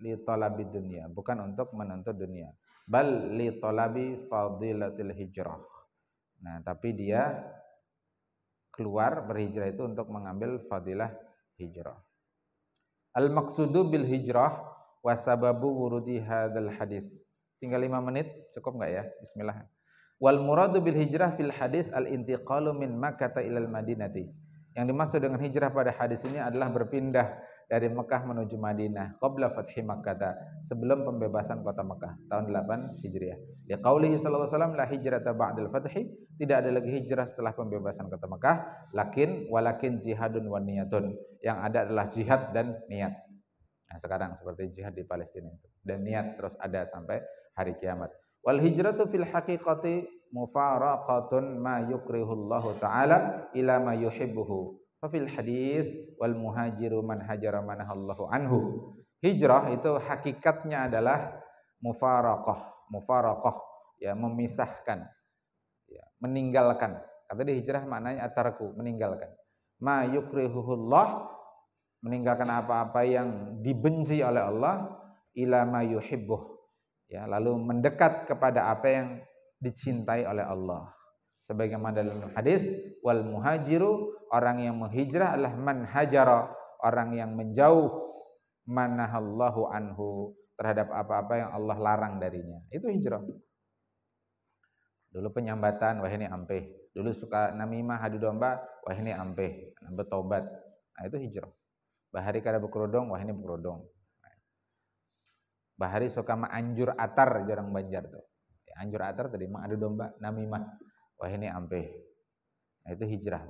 li talabid dunya, bukan untuk menuntut dunia, bal li talabi fadilatil hijrah. Nah, tapi dia keluar berhijrah itu untuk mengambil fadilah hijrah. Al maqsudu bil hijrah wa sababu wurudi hadzal hadis. Tinggal 5 menit, cukup enggak ya? Bismillah. Wal muradu bil hijrah fil hadis al intiqalu min Makkah ilal Madinati. Yang dimaksud dengan hijrah pada hadis ini adalah berpindah dari Mekah menuju Madinah qabla fathi Makkah, sebelum pembebasan kota Mekah tahun 8 Hijriah. Liqaulihi sallallahu alaihi wasallam la hijrata ba'dal fathi, tidak ada lagi hijrah setelah pembebasan kota Mekah, walakin jihadun wa niyatun, yang ada adalah jihad dan niat. Nah, sekarang seperti jihad di Palestina itu, dan niat terus ada sampai hari kiamat. Wal hijratu fil haqiqati mufaraqatun ma yukrihullahu ta'ala ila ma yuhibbuhu. Fafil hadis wal muhajiru man hajara manahallahu anhu. Hijrah itu hakikatnya adalah mufaraqah, ya, memisahkan, ya, meninggalkan. Kata dia hijrah maknanya atarku, meninggalkan. Ma yukrihuhullah, meninggalkan apa-apa yang dibenci oleh Allah, ila ma yuhibbuh, ya, lalu mendekat kepada apa yang dicintai oleh Allah. Sebagaimana dalam hadis, wal muhajiru, orang yang menghijrah adalah man hajara, orang yang menjauh, manahallahu anhu, terhadap apa-apa yang Allah larang darinya. Itu hijrah. Dulu penyambatan, wah ini ampeh. Dulu suka namimah, adu domba, wah ini ampeh, bertobat. Nah, itu hijrah. Bahari kada berkerudung, wah ini berkerudung. Bahari suka anjur atar, jarang Banjar tuh. Ya, anjur atar tadi mah adu domba, namimah. Wah ini ampeh. Nah, itu hijrah.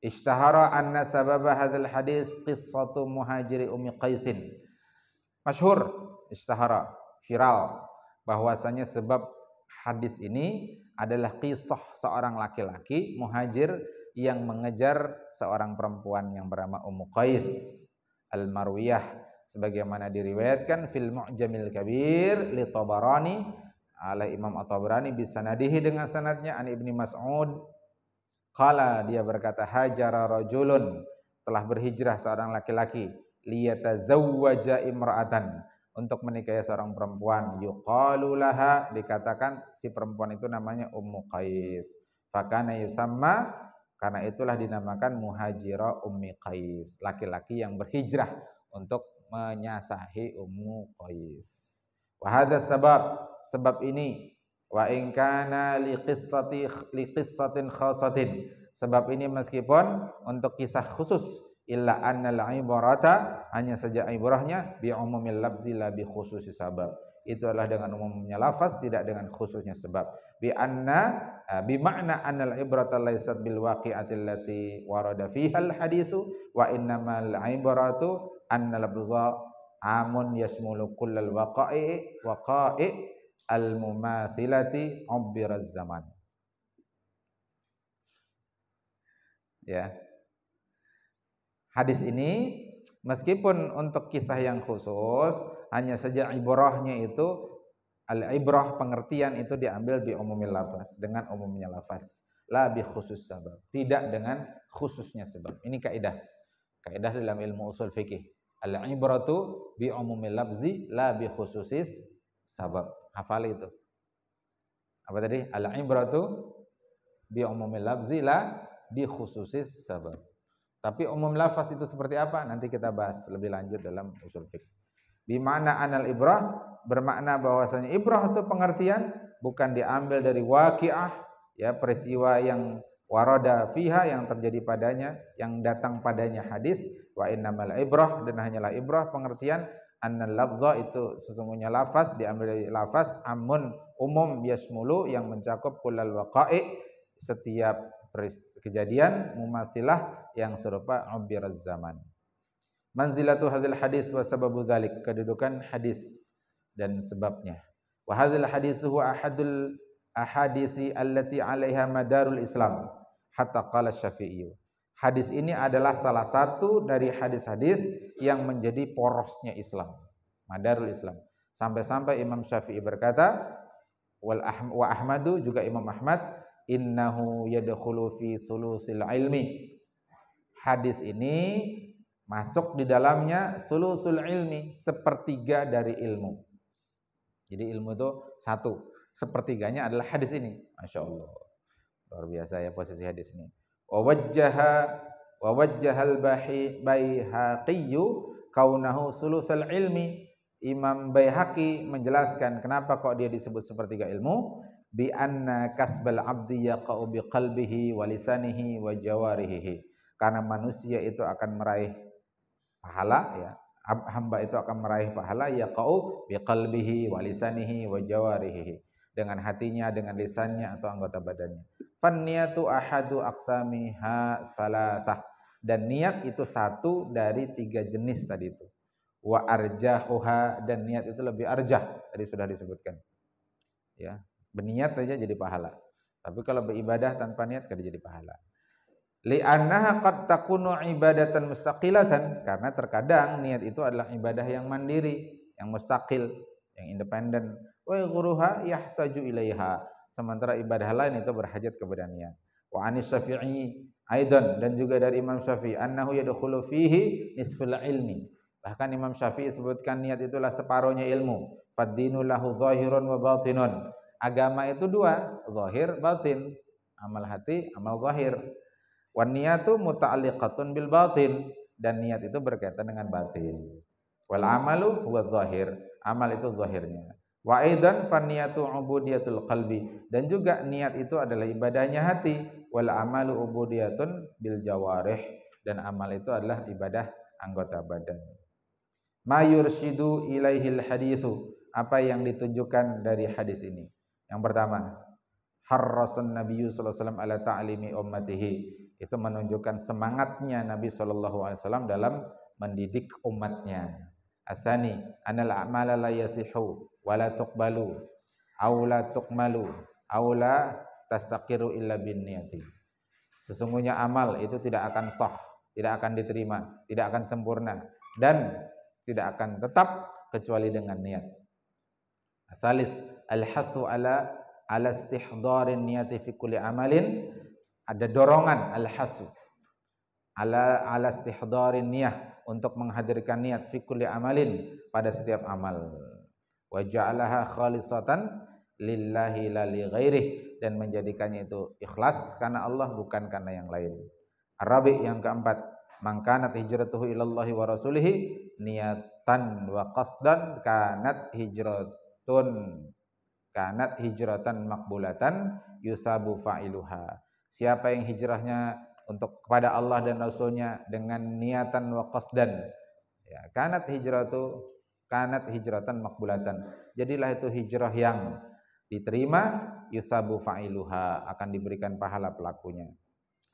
Ishtahara anna sababa hadzal hadis qissatu muhajiri Ummi Qaisin. Masyhur, ishtahara, viral, bahwasanya sebab hadis ini adalah kisah seorang laki-laki muhajir yang mengejar seorang perempuan yang bernama Ummu Qais al-Marwiyah, sebagaimana diriwayatkan fil Mu'jamil Kabir li Tabarani, oleh Imam At-Tabarani bisanadihi, dengan sanadnya, an Ibni Mas'ud qala, dia berkata, hajara rajulun, telah berhijrah seorang laki-laki, liyatazawwaja imra'atan, untuk menikahi seorang perempuan, yuqalu laha, dikatakan si perempuan itu namanya Ummu Qais. Fakana yusamma, karena itulah dinamakan muhajirah Ummi Qais, laki-laki yang berhijrah untuk menyasahi Ummu Qais. Wa hadza sebab ini, wa in kana liqissatin khasatin, sebab ini meskipun untuk kisah khusus, illa annal ibarata, hanya saja ibrahnya bi umumil lafzi la bi khususi sabab, itu adalah dengan umumnya lafaz, tidak dengan khususnya sebab. Bi makna annal ibrata laysat bil waqi'ati allati warada fiha al hadisu, wa innamal ibratu annal lafza amun yasmulu kullal waqa'i al mumathilati ubbiraz zaman. Ya. Hadis ini meskipun untuk kisah yang khusus, hanya saja ibrahnya itu, al-ibrah pengertian itu diambil bi umumil lafaz, dengan umumnya lafaz, la bi khusus sabab, tidak dengan khususnya sebab. Ini kaidah dalam ilmu usul fikih. Al-ibratu bi umumil lafzi la bi khususis sabab. Hafal itu. Apa tadi? Al-ibratu bi umumil lafzi la bi khususis sabab. Tapi umum lafaz itu seperti apa? Nanti kita bahas lebih lanjut dalam usul fiqh. Di mana anal ibrah, bermakna bahwasanya ibrah itu pengertian bukan diambil dari waqi'ah, ya, peristiwa yang warada fiha, yang terjadi padanya, yang datang padanya hadis. Wa innamal ibrah, dan hanyalah ibrah pengertian annal lafza, itu sesungguhnya lafaz diambil dari lafaz amun, umum, yasmulu, yang mencakup kullal waqa'i, setiap kejadian, mumathilah, yang serupa ubbiraz zaman. Manzilatu hadzal hadis wa sababu dzalik, kedudukan hadis dan sebabnya. Wa hadzal hadis huwa ahadul ahadisi allati 'alaiha madarul Islam, hatta qala Syafi'i. Hadis ini adalah salah satu dari hadis-hadis yang menjadi porosnya Islam, madarul Islam. Sampai-sampai Imam Syafi'i berkata, wa Ahmadu, juga Imam Ahmad, innahu yadkhulu fi thulusil ilmi. Hadis ini masuk di dalamnya thulusul ilmi, sepertiga dari ilmu. Jadi ilmu itu satu, sepertiganya adalah hadis ini. Masya Allah, luar biasa ya posisi hadis ini. Wa wajjahal Baihaqiyyu kaunahu thulusul ilmi. Imam Baihaqi menjelaskan kenapa kok dia disebut sepertiga ilmu. Bi anna kasbal abdi yaqa'u bi qalbihi wa lisanihi wa jawarihi. Karena manusia itu akan meraih pahala, ya, hamba itu akan meraih pahala, yaqa'u bi qalbihi wa lisanihi wa jawarihi, dengan hatinya, dengan lisannya atau anggota badannya. Fan niyatu ahadu aqsamiha thalathah, dan niat itu satu dari tiga jenis tadi itu. Wa arjahuha, dan niat itu lebih arjah, tadi sudah disebutkan. Ya, berniat saja jadi pahala. Tapi kalau beribadah tanpa niat tidak jadi pahala. Li'annaha qad takunu ibadatan mustaqilatan, karena terkadang niat itu adalah ibadah yang mandiri, yang mustaqil, yang independen. Wa ghuruha yahtaju ilaiha, sementara ibadah lain itu berhajat kepada niat. Wa anis Syafi'i aidan, dan juga dari Imam Syafi'i, annahu yadkhulu fihi nisful ilmi. Bahkan Imam Syafi'i sebutkan niat itulah separuhnya ilmu. Fad-dinu lahu zahirun wa batinun. Agama itu dua, zahir, batin. Amal hati, amal zahir. Wan niyatu muta'alliqatun bil batin, dan niat itu berkaitan dengan batin. Wal amalu huwa zahir, amal itu zahirnya. Wa aidan fan niyatu ubudiyatul qalbi, dan juga niat itu adalah ibadahnya hati. Wal amalu ubudiyatun bil jawarih, dan amal itu adalah ibadah anggota badan. Ma yurshidu ilaihil haditsu, apa yang ditunjukkan dari hadis ini? Yang pertama, harrasun nabiyyu sallallahu alaihi wasallam ala ta'limi ummatihi, itu menunjukkan semangatnya Nabi sallallahu alaihi wasallam dalam mendidik umatnya. Asani, anal a'mala la yasihu wa la tuqbalu aw la tuqmalu aw la tastaqiru illa bin niyati. Sesungguhnya amal itu tidak akan sah, tidak akan diterima, tidak akan sempurna, dan tidak akan tetap kecuali dengan niat. Asalis, al-hasu ala istihdarin niyati fi kulli amalin, ada dorongan al-hasu ala istihdarin niyah, untuk menghadirkan niat fi kulli amalin pada setiap amal. Wa ja'alaha khalisatan lillahi la li ghairih, dan menjadikannya itu ikhlas karena Allah bukan karena yang lain. Arabi yang keempat, mangkanat hijratuhu ilallahi wa rasulihi niatan wa qasdan kanat hijratan makbulatan yusabu fa'iluha. Siapa yang hijrahnya untuk kepada Allah dan Rasulnya dengan niatan wa qasdan, ya, kanat hijratan makbulatan, jadilah itu hijrah yang diterima, yusabu fa'iluha, akan diberikan pahala pelakunya.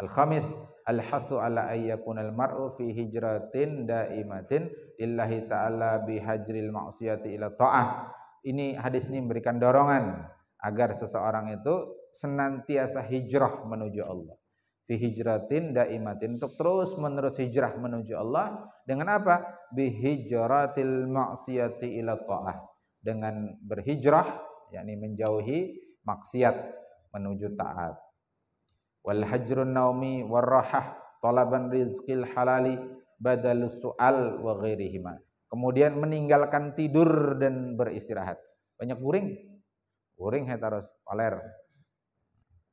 Al-khamis, al-hasu ala ayyakunal mar'u fi hijratin daimatin lillahi ta'ala bihajril ma'siyati ila ta'ah. Ini hadis ini memberikan dorongan agar seseorang itu senantiasa hijrah menuju Allah. Fi hijratin daimatin, untuk terus menerus hijrah menuju Allah dengan apa? Bihijratil ma'siyati ila ta'ah, dengan berhijrah, yakni menjauhi maksiat menuju taat. Wal hajrun naumi warrahah talaban rizqil halali badalus su'al wa ghairihima. Kemudian meninggalkan tidur dan beristirahat. Banyak guring harus paler,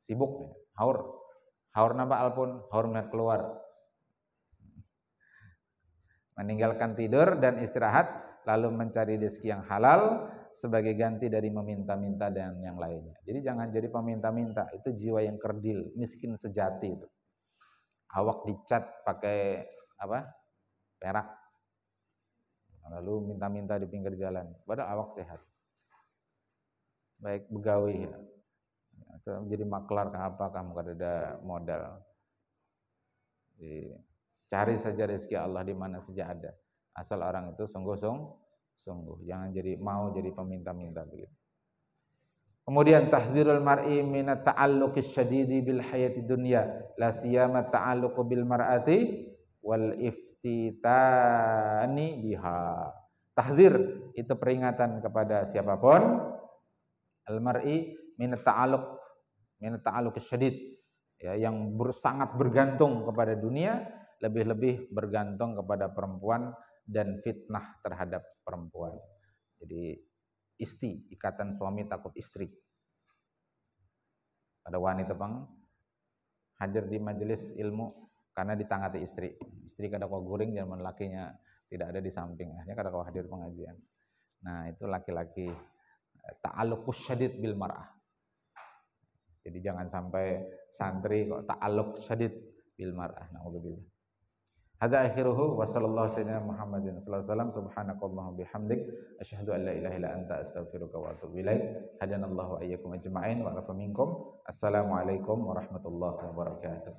sibuk, haur napa alpun, haur melihat keluar. Meninggalkan tidur dan istirahat, lalu mencari rezeki yang halal sebagai ganti dari meminta-minta dan yang lainnya. Jadi jangan jadi peminta-minta, itu jiwa yang kerdil, miskin sejati itu. Awak dicat pakai apa? Perak. Lalu minta-minta di pinggir jalan, padahal awak sehat. Baik begawi, atau menjadi maklar ke apa, kamu kada ada modal. Jadi, cari saja rezeki Allah di mana saja ada. Asal orang itu sungguh, jangan jadi peminta-minta begitu. Kemudian tahdzirul mar'i min at-ta'alluqis syadidi bil hayati dunya, la siyama ta'alluqu bil mar'ati wal iftitani biha. Tahdzir itu peringatan kepada siapapun, al mar'i min at-ta'alluqis syadid, ya, yang sangat bergantung kepada dunia, lebih-lebih bergantung kepada perempuan dan fitnah terhadap perempuan. Jadi ikatan suami takut istri. Ada wanita hadir di majelis ilmu karena ditangati istri. Istri kada kau guring zaman lakinya tidak ada di samping, akhirnya kada kau hadir pengajian. Nah, itu laki-laki ta'alluqus syadid bil mar'ah. Jadi jangan sampai santri kok ta'alluq syadid bil mar'ah. Nauzubillah. Hadza akhiruhu wa sallallahu sayyidina Muhammadin sallallahu alaihi wasallam subhanakallahumma bihamdik asyhadu an la ilaha illa anta astaghfiruka wa atubu ilaik. Hadanallahu wa iyyakum ajma'in wa afa minkum. Assalamualaikum warahmatullahi wabarakatuh.